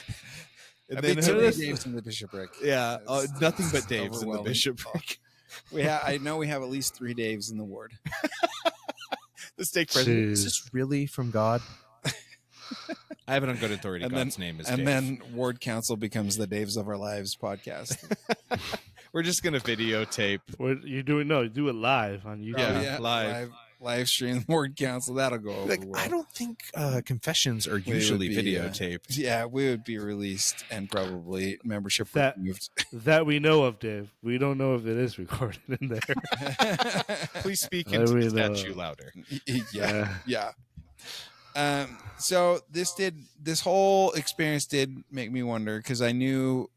And I've been then too many this- Daves in the bishopric. Yeah, That's- nothing but that's Daves in the overwhelming. bishopric. I know we have at least 3 Daves in the ward. The stake president. Is Jeez. this really from God? I have it on good authority. And God's name is and Dave. then ward council becomes the Daves of Our Lives podcast. We're just gonna videotape. You do it live on YouTube. Yeah. live stream ward council. That'll go over Like, well. I don't think confessions are would usually be, videotaped. Yeah, we would be released and probably membership That- removed. That we know of, Dave. We don't know if it is recorded in there. Please speak I into the mean, statue louder. yeah. So this whole experience did make me wonder because I knew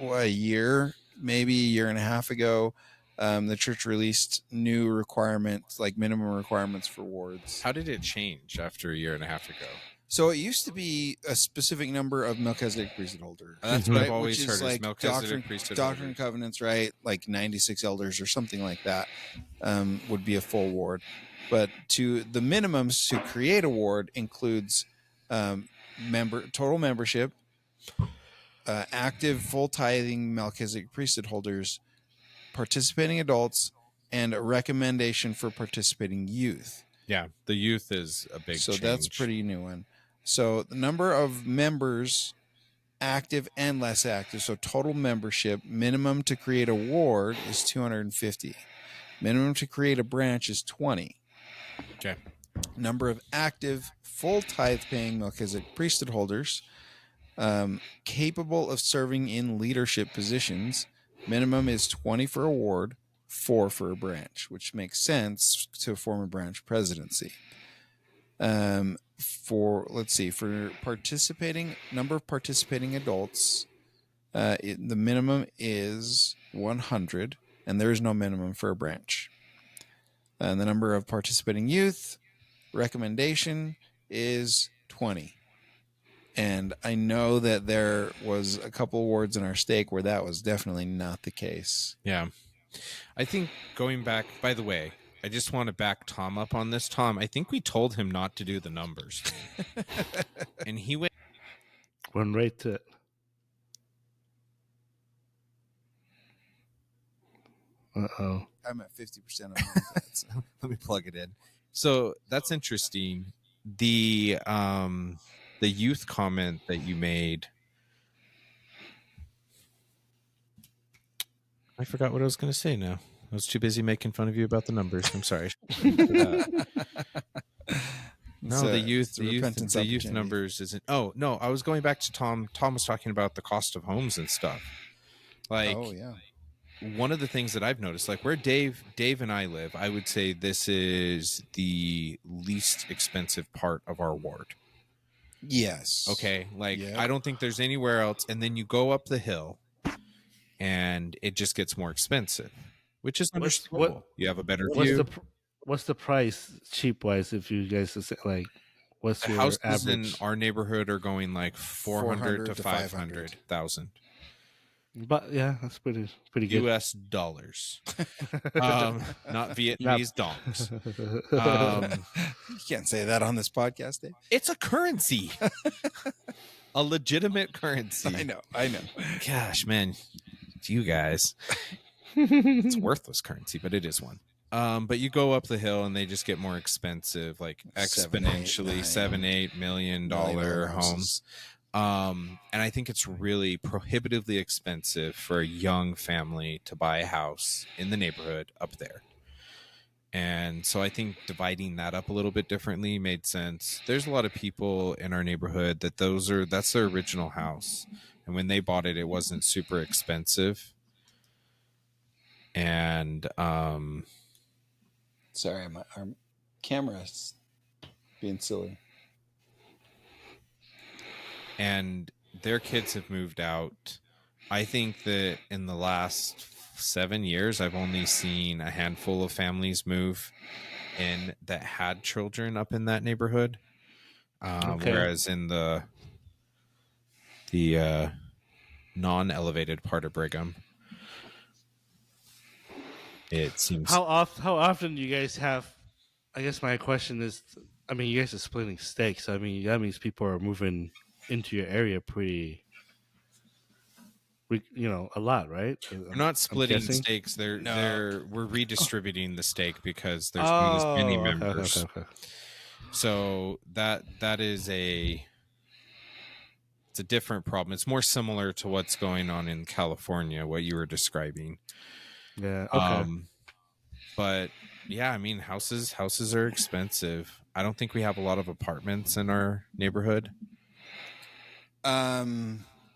a year and a half ago, the church released new requirements, like minimum requirements for wards. How did it change after a year and a half ago? So it used to be a specific number of Melchizedek priesthood holders. That's what I've Which always is heard is like Melchizedek priesthood Doctrine and holders. Covenants, right? Like 96 elders or something like that would be a full ward. But to the minimums to create a ward includes total membership, active full tithing Melchizedek priesthood holders, participating adults, and a recommendation for participating youth. Yeah, the youth is a big So change. that's pretty new one. So the number of members, active and less active, so total membership, minimum to create a ward is 250. Minimum to create a branch is 20. Okay. Number of active, full tithe paying Melchizedek priesthood holders, capable of serving in leadership positions, minimum is 20 for a ward, 4 for a branch, which makes sense to form a branch presidency. For participating number of participating adults, the minimum is 100, and there is no minimum for a branch. And the number of participating youth recommendation is 20. And I know that there was a couple wards in our stake where that was definitely not the case. Yeah. I think going back, by the way, I just want to back Tom up on this. Tom, I think we told him not to do the numbers. And he went. Went right to it. Uh-oh. I'm at 50% on that. So. Let me plug it in. So that's interesting. The youth comment that you made. I forgot what I was going to say now. I was too busy making fun of you about the numbers. I'm sorry. No, the youth numbers isn't. Oh no, I was going back to Tom. Tom was talking about the cost of homes and stuff. Like, oh yeah, one of the things that I've noticed, like where Dave and I live, I would say this is the least expensive part of our ward. yes, Okay, like Yep. I don't think there's anywhere else. And then you go up the hill, and it just gets more expensive, which is understandable. You have a better view. What's the price cheap wise? If you guys like, what's The your houses average? in our neighborhood are going like 400 to 500,000. But yeah, that's pretty good. US dollars. Not Vietnamese dongs. You can't say that on this podcast, Dave. It's a currency. A legitimate currency. I know. Gosh, man, you guys. It's worthless currency, but it is one. But you go up the hill and they just get more expensive, like exponentially, $7-8 million homes. And I think it's really prohibitively expensive for a young family to buy a house in the neighborhood up there. And so I think dividing that up a little bit differently made sense. There's a lot of people in our neighborhood that's their original house. And when they bought it, it wasn't super expensive. And sorry, our camera's being silly. And their kids have moved out. I think that in the last 7 years, I've only seen a handful of families move in that had children up in that neighborhood. Whereas in the non-elevated part of Brigham, it seems. How often do you guys have? I guess my question is, I mean, you guys are splitting stakes. I mean, that means people are moving into your area pretty, a lot, right? We're not splitting stakes. We're redistributing the stake because there's many members. Okay. So that is it's a different problem. It's more similar to what's going on in California, what you were describing. Yeah. Okay. But yeah, I mean, houses are expensive. I don't think we have a lot of apartments in our neighborhood. I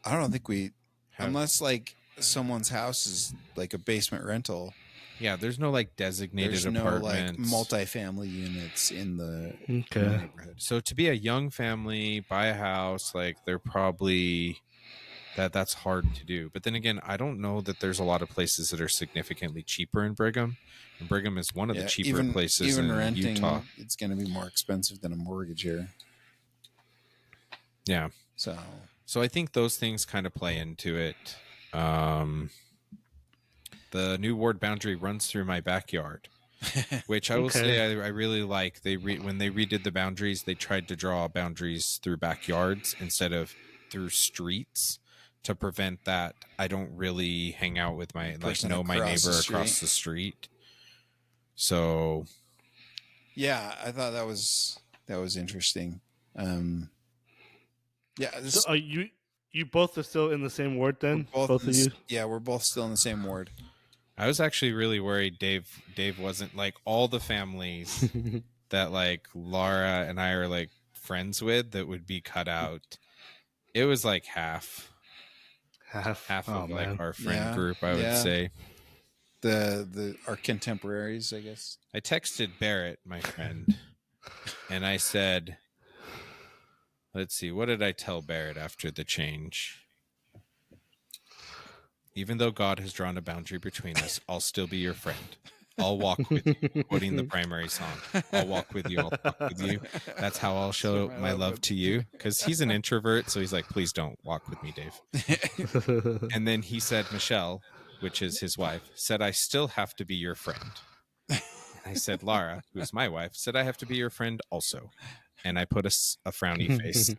don't think we, unless like someone's house is like a basement rental. Yeah, there's no like designated apartments. No like multifamily units in the neighborhood. So to be a young family, buy a house, like they're probably that's hard to do. But then again, I don't know that there's a lot of places that are significantly cheaper in Brigham. And Brigham is one of the cheaper places in renting, Utah. It's going to be more expensive than a mortgage here. Yeah. So I think those things kind of play into it. The new ward boundary runs through my backyard, which I will say I really like. When they redid the boundaries, they tried to draw boundaries through backyards instead of through streets to prevent that. I don't really hang out with my my neighbor across the street. So yeah, I thought that was interesting. Yeah. So are you both are still in the same ward then? Both of you? Yeah, we're both still in the same ward. I was actually really worried Dave wasn't like all the families that like Laura and I are like friends with that would be cut out. It was like half of like our friend group, I would say. Our contemporaries, I guess. I texted Barrett, my friend, and I said, let's see, what did I tell Barrett after the change? Even though God has drawn a boundary between us, I'll still be your friend. I'll walk with you. Quoting the primary song. I'll walk with you. I'll walk with you. That's how I'll show my love to you. Because he's an introvert, so he's like, please don't walk with me, Dave. And then he said, Michelle, which is his wife, said, I still have to be your friend. And I said, Laura, who's my wife, said, I have to be your friend also. And I put a frowny face.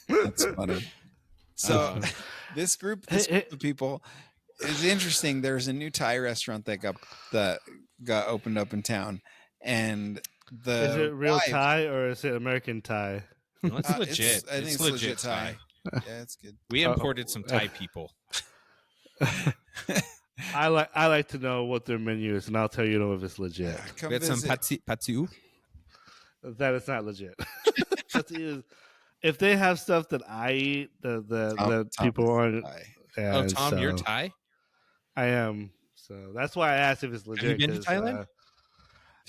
That's funny. So this group of people is interesting. There's a new Thai restaurant that got opened up in town, and is it real Thai or is it American Thai? No, it's legit. I think it's legit Thai. Yeah, it's good. We imported some Thai people. I like to know what their menu is, and I'll tell you if it's legit. Come We had some visit. patsu. That is not legit. If they have stuff that I eat, the Tom people is aren't. Thai. Yeah, Oh, Tom, you're Thai? I am. So that's why I asked if it's Have you legit. been to Because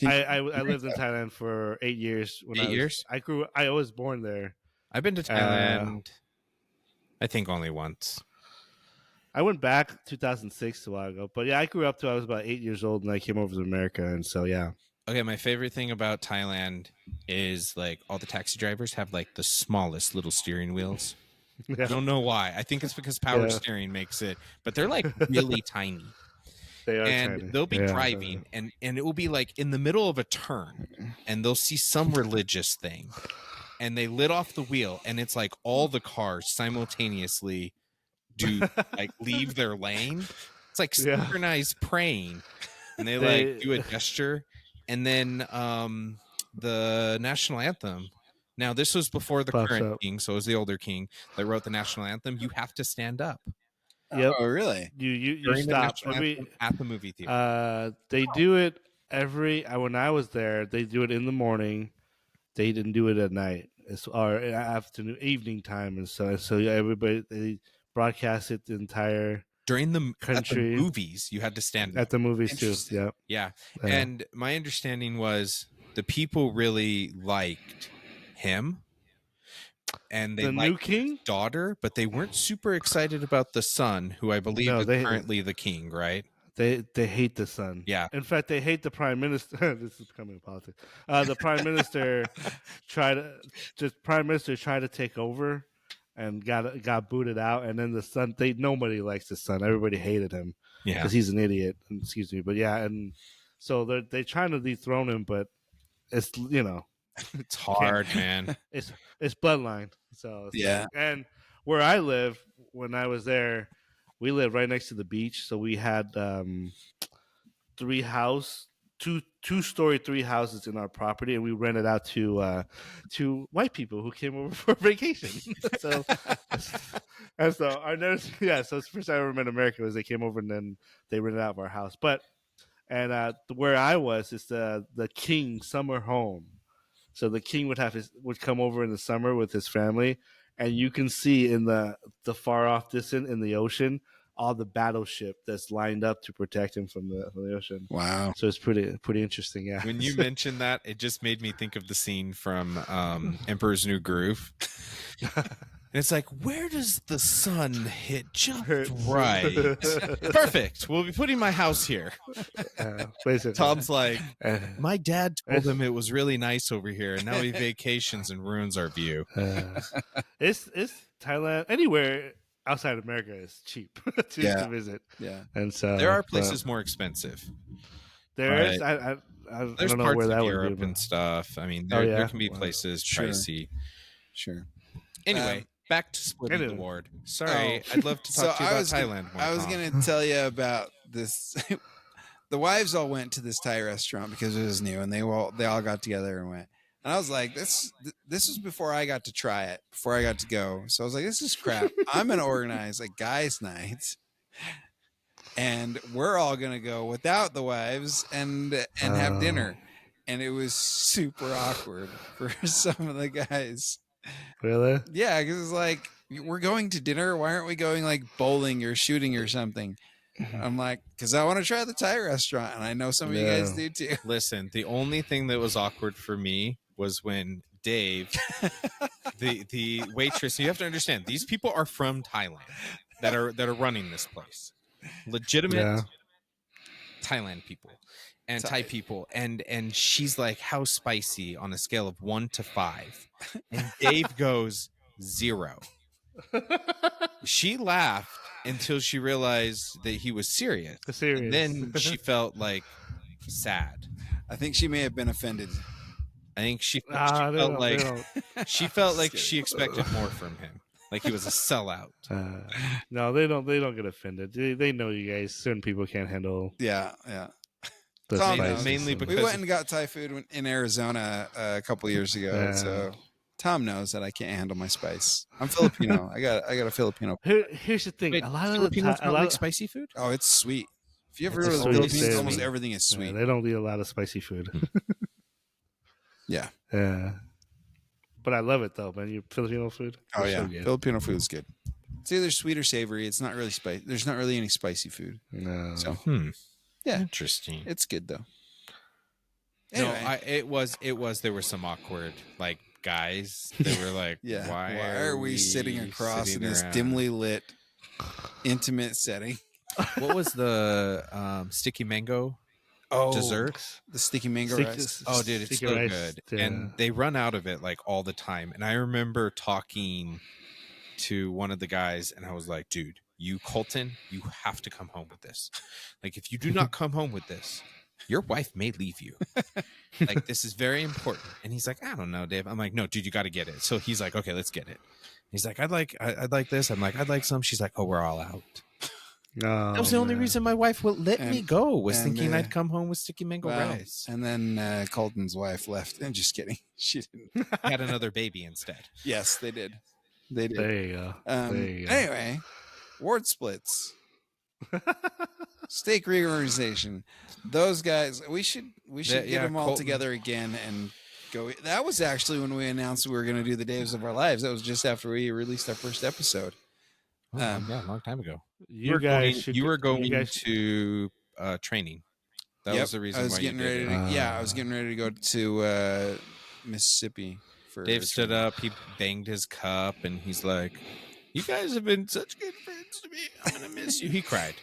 Thailand? I lived in Thailand for 8 years. When 8 years? I was born there. I've been to Thailand, I think only once. I went back 2006 a while ago, but yeah, I grew up till I was about 8 years old, and I came over to America, and so yeah. Okay, my favorite thing about Thailand is like all the taxi drivers have like the smallest little steering wheels. Yeah. I don't know why. I think it's because power Yeah. steering makes it, but they're like really tiny. They are And tiny. they'll be Yeah. driving and it will be like in the middle of a turn and they'll see some religious thing and they lit off the wheel and it's like all the cars simultaneously do like leave their lane. It's like Yeah. synchronized praying and they like do a gesture. And then the national anthem. Now this was before the Pops current up. king, so it was the older king that wrote the national anthem. You have to stand up Yep. Oh, really? You during the stop national every. anthem at the movie theater. They do it every. When I was there, they do it in the morning. They didn't do it at night. Or afternoon, evening time, and so yeah, everybody they broadcast it the entire During the country. at the movies, you had to stand up. At the movies too. Interesting. Yeah. Yeah. And my understanding was the people really liked him and they The liked new king? his daughter, but they weren't super excited about the son, who I believe No, is they- currently the king, right? They hate the son. Yeah. In fact, they hate the prime minister. This is becoming politics. The prime minister tried to take over and got booted out, and then the son. Nobody likes the son. Everybody hated him Yeah. because he's an idiot. Excuse me, but yeah, and so they're trying to dethrone him, but it's It's hard, man. it's bloodline. So Yeah. and where I live, when I was there, we lived right next to the beach, so we had two-story 3 houses in our property, and we rented out to white people who came over for vacation. So I noticed, yeah. So it's the first time I ever met in America was they came over and then they rented out of our house. But where I was is the king summer home. So the king would come over in the summer with his family, and you can see in the far off distance in the ocean all the battleship that's lined up to protect him from the ocean. Wow. So it's pretty interesting. Yeah. When you mentioned that, it just made me think of the scene from Emperor's New Groove. And it's like, where does the sun hit just right? Perfect. We'll be putting my house here. Basically. Tom's like, my dad told him it was really nice over here, and now he vacations and ruins our view. It's Thailand. Anywhere outside of America is cheap to visit. Yeah. And so there are places more expensive. There is. I There's don't know parts where that of would Europe be. and stuff. I mean, Oh, there, yeah? there can be Wow. places Sure. pricey. Sure. Anyway, back to splitting the anyway. ward. Sorry, Oh. I'd love to talk to you I about was Thailand more. I was Tom. going to tell you about this. The wives all went to this Thai restaurant because it was new, and they all got together and went. And I was like, this was before I got to try it, before I got to go. So I was like, this is crap. I'm going to organize a guys' night, and we're all going to go without the wives and have dinner. And it was super awkward for some of the guys. Really? Yeah, because it's like, we're going to dinner. Why aren't we going like bowling or shooting or something? I'm like, because I want to try the Thai restaurant, and I know some of you guys do too. Listen, the only thing that was awkward for me was when Dave, the waitress. You have to understand, these people are from Thailand that are running this place, legitimate Thailand people and Thai people, and she's like, how spicy on a scale of 1 to 5, and Dave goes 0. She laughed until she realized that he was serious. And then she felt like sad. I think she may have been offended. I think she felt like she felt like she expected more from him, like he was a sellout. No, they don't get offended. They know you guys. Certain people can't handle. Yeah. The Tom spices. knows. Mainly We because went and got Thai food in Arizona a couple years ago, so Tom knows that I can't handle my spice. I'm Filipino. I got a Filipino. Here's the thing: Wait, a lot Filipinos of don't like spicy food. Oh, it's sweet. If you ever It's go to the sweet Philippines, savory. almost everything is Yeah, sweet. they don't eat a lot of spicy food. Yeah. Yeah. But I love it though, man. Your Filipino food. Oh It's yeah, so good. Filipino food is good. It's either sweet or savory. It's not really spicy. There's not really any spicy food. No. So yeah, Interesting. it's good though. No, Anyway, it was there were some awkward like guys. They were like, yeah. why are we sitting across in this dimly lit, intimate setting? What was the sticky mango dessert? The sticky mango rice. Oh, dude, it's sticky so rice, good. yeah. And they run out of it like all the time. And I remember talking to one of the guys, and I was like, dude, Colton, you have to come home with this. Like, if you do not come home with this, your wife may leave you. Like, this is very important. And he's like, I don't know, Dave. I'm like, no, dude, you got to get it. So he's like, okay, let's get it. He's like, I'd like this. I'm like, I'd like some. She's like, oh, we're all out. No, That was the only reason my wife would let me go, was and, thinking I'd come home with sticky mango rice. And then Colton's wife left. And just kidding, she didn't. Had another baby instead. Yes, they did. They did. There you go. There you go. Anyway, ward splits, stake reorganization. Those guys, we should get them all Colton. together again and go. That was actually when we announced we were going to do the Days of Our Lives. That was just after we released our first episode. Oh, yeah, a long time ago. You were going to training. That was the reason I was why getting you did ready. it. I was getting ready to go to Mississippi. Dave stood up, he banged his cup, and he's like, "You guys have been such good friends to me. I'm gonna miss you." He cried.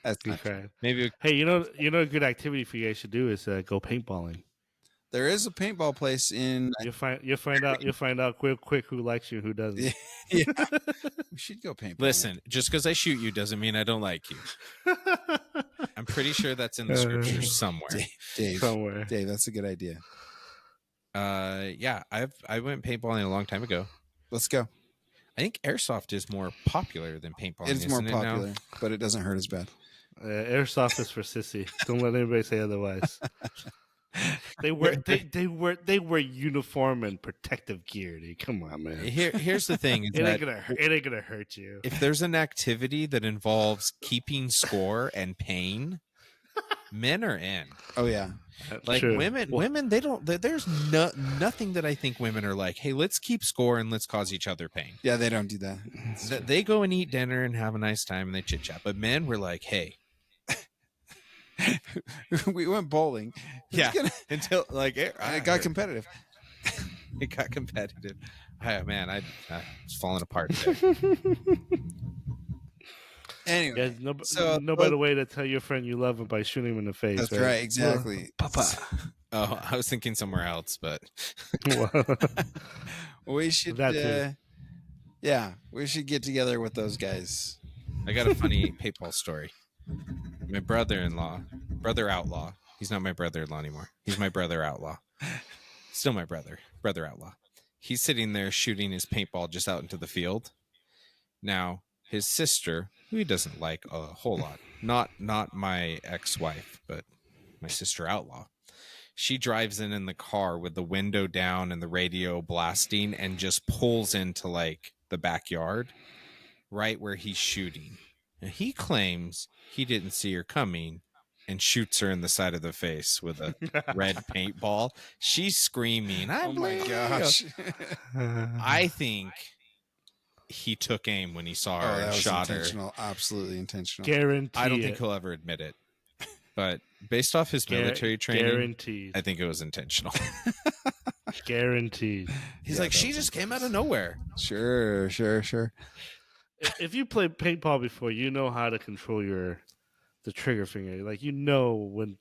That's You not true. cried. Maybe Hey, you know, a good activity for you guys should do is go paintballing. There is a paintball place in. You'll find out quick who likes you and who doesn't. Yeah, we should go paintball. listen. Just because I shoot you doesn't mean I don't like you. I'm pretty sure that's in the scriptures somewhere. Dave, Somewhere. Dave, that's a good idea. Yeah, I went paintballing a long time ago. Let's go. I think airsoft is more popular than paintballing. It's more isn't popular, it now? but it doesn't hurt as bad. Airsoft is for sissy. Don't let anybody say otherwise. They wear uniform and protective gear. Dude. Come on, man. Here's the thing: is It ain't that gonna hurt you. if there's an activity that involves keeping score and pain, men are in. Oh yeah, Like True. women, they don't. There's nothing that I think women are like. Hey, let's keep score and let's cause each other pain. yeah. They don't do that. They go and eat dinner and have a nice time and they chit chat. But men were like, hey, We went bowling. yeah, until like It got competitive. It got competitive. Oh, man, I was falling apart there. Anyway, Yeah, so no better way to tell your friend you love him by shooting him in the face. that's right. Exactly. Papa. Oh, I was thinking somewhere else, but We should. That too. Yeah, we should get together with those guys. I got a funny paintball story. My brother outlaw. He's not my brother-in-law anymore. He's my brother outlaw. Still my brother outlaw. He's sitting there shooting his paintball just out into the field. Now, his sister, who he doesn't like a whole lot, not my ex-wife, but my sister outlaw. She drives in the car with the window down and the radio blasting and just pulls into like the backyard right where he's shooting. And he claims he didn't see her coming and shoots her in the side of the face with a red paintball. She's screaming, Oh my gosh! I think he took aim when he saw her that and was shot her. intentional. Absolutely intentional. Guaranteed. I don't think he'll ever admit it. But based off his military training, guaranteed. I think it was intentional. Guaranteed. He's Yeah, like, that she was just came out of nowhere. Sure. If you played paintball before, you know how to control the trigger finger. Like you know when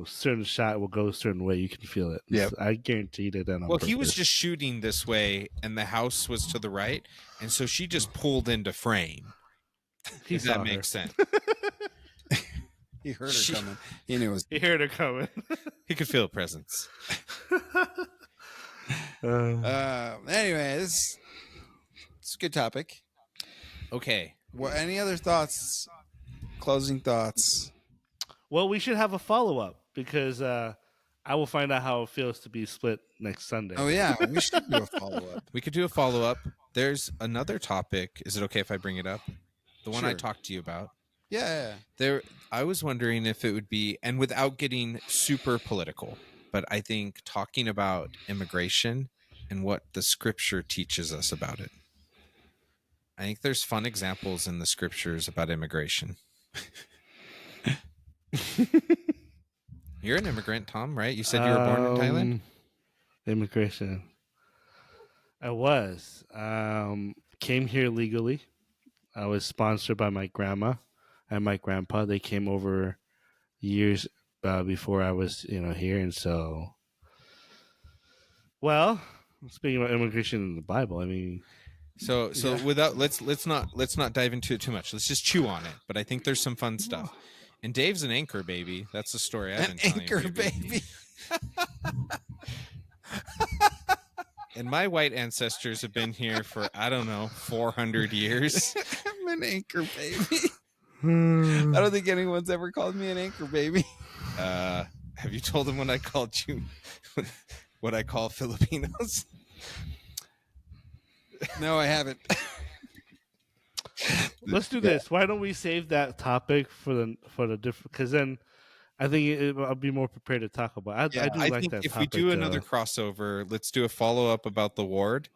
certain shot will go a certain way. You can feel it. Yep. I guarantee that. Well, he was just shooting this way, and the house was to the right, and so she just pulled into frame. If that makes sense. He heard her coming. He knew it was. He heard her coming. He could feel a presence. Anyway, it's a good topic. Okay. What? Any other thoughts? Closing thoughts. Well, we should have a follow up because I will find out how it feels to be split next Sunday. Oh yeah, we should do a follow up. We could do a follow-up. There's another topic. Is it okay if I bring it up? The one I Sure. talked to you about. Yeah. I was wondering if it would be, and without getting super political, but I think talking about immigration and what the scripture teaches us about it. I think there's fun examples in the scriptures about immigration. You're an immigrant, Tom, right? You said you were born in Thailand? Immigration. I was. Came here legally. I was sponsored by my grandma and my grandpa. They came over years before I was, here, and so. Well, speaking about immigration in the Bible, I mean. So without let's not dive into it too much. Let's just chew on it. But I think there's some fun stuff. And Dave's an anchor baby. That's the story I've been telling you. Anchor baby. And my white ancestors have been here for, I don't know, 400 years. I'm an anchor baby. I don't think anyone's ever called me an anchor baby. Have you told them when I called you what I call Filipinos? No, I haven't. Let's do this. Why don't we save that topic for the different? Because then I think I'll be more prepared to talk about. I do like think that. If topic, we do another crossover, let's do a follow up about the ward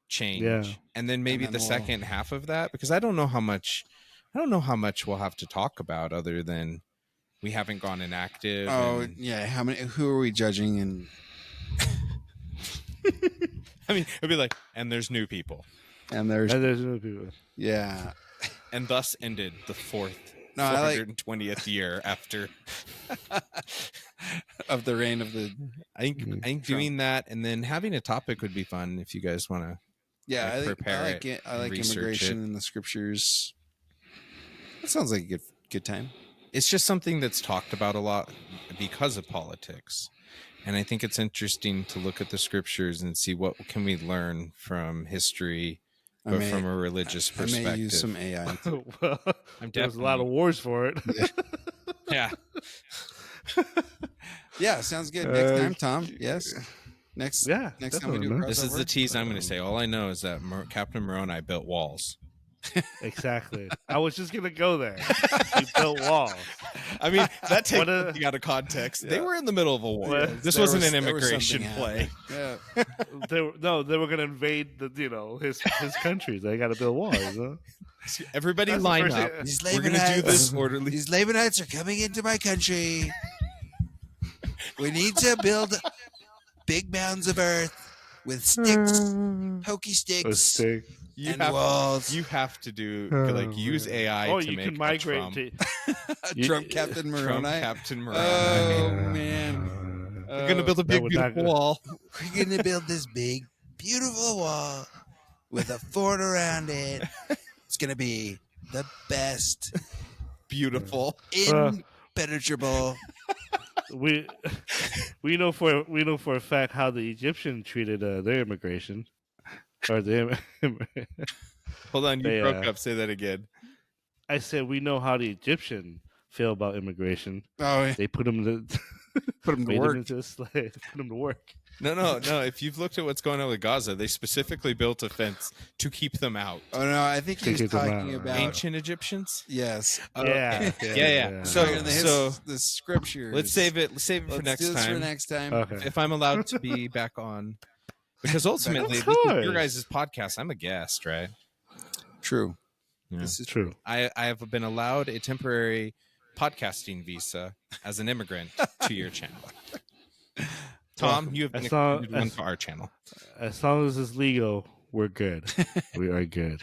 change, and then maybe the second half of that, because I don't know how much we'll have to talk about other than we haven't gone inactive. Oh yeah, who are we judging? And I mean, it'd be like, and there's new people, and there's new people. Yeah, and thus ended the 420th year after of the reign of the. I think doing that and then having a topic would be fun if you guys want to. Yeah, I like immigration in the scriptures. That sounds like a good time. It's just something that's talked about a lot because of politics. And I think it's interesting to look at the scriptures and see what can we learn from history, but from a religious perspective. I may use some AI. Well, there's a lot of wars for it. Yeah. Yeah, sounds good. Next time, Tom. Yes. Next time we do. This is the tease I'm going to say. All I know is that Captain Moroni built walls. Exactly. I was just gonna go there. He built walls. I mean, that takes something out of context. Yeah. They were in the middle of a war. This wasn't an immigration play. Yeah. They were gonna invade his countries. They got to build walls. Huh? Everybody line up. We're gonna do this orderly. These Lamanites are coming into my country. We need to build big mounds of earth with sticks, pokey sticks. Walls. You have to do use AI to make migrate Trump Captain Moroni. Oh man, we're gonna build a big beautiful wall. We're gonna build this big beautiful wall with a fort around it. It's gonna be the best, beautiful, impenetrable. We know for a fact how the Egyptians treated their immigration. Or Hold on, you broke up. Say that again. I said we know how the Egyptians feel about immigration. Oh, yeah. They put them to work. Into a slave. Put them to work. No. If you've looked at what's going on with Gaza, they specifically built a fence to keep them out. Oh no, I think he's talking about ancient Egyptians. Yes. Yeah. So the scriptures. Let's save it for next time. For next time. Okay. If I'm allowed to be back on. Because ultimately, this is your guys' podcast. I'm a guest, right? True. Yeah. This is true. I have been allowed a temporary podcasting visa as an immigrant to your channel. Tom, you have been included one to our channel. As long as it's legal, we're good. We are good.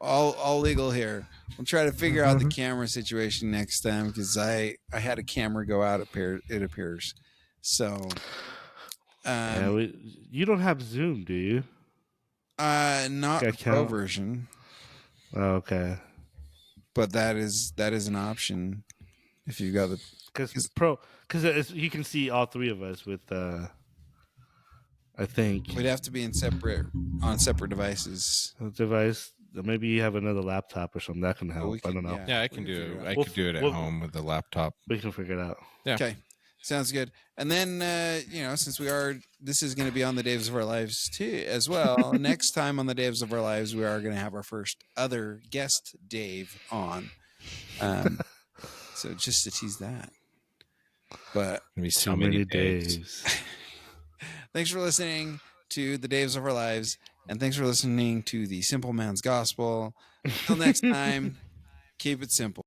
All legal here. We'll try to figure out the camera situation next time because I had a camera go out. It appears. So. You don't have Zoom, do you? Not the pro version. Oh, okay. But that is an option if you've got the because you can see all three of us with I think we'd have to be on separate devices. Device. Maybe you have another laptop or something that can help. I don't know. Yeah, I can do it. I could do it at home with the laptop. We can figure it out. Yeah. Okay. Sounds good. And then, since this is going to be on the Daves of Our Lives too, as well. Next time on the Daves of Our Lives, we are going to have our first other guest Dave on. So just to tease that. But Gonna be so How many many days. days? thanks for listening to the Daves of Our Lives, and thanks for listening to the Simple Man's Gospel. Until next time, keep it simple.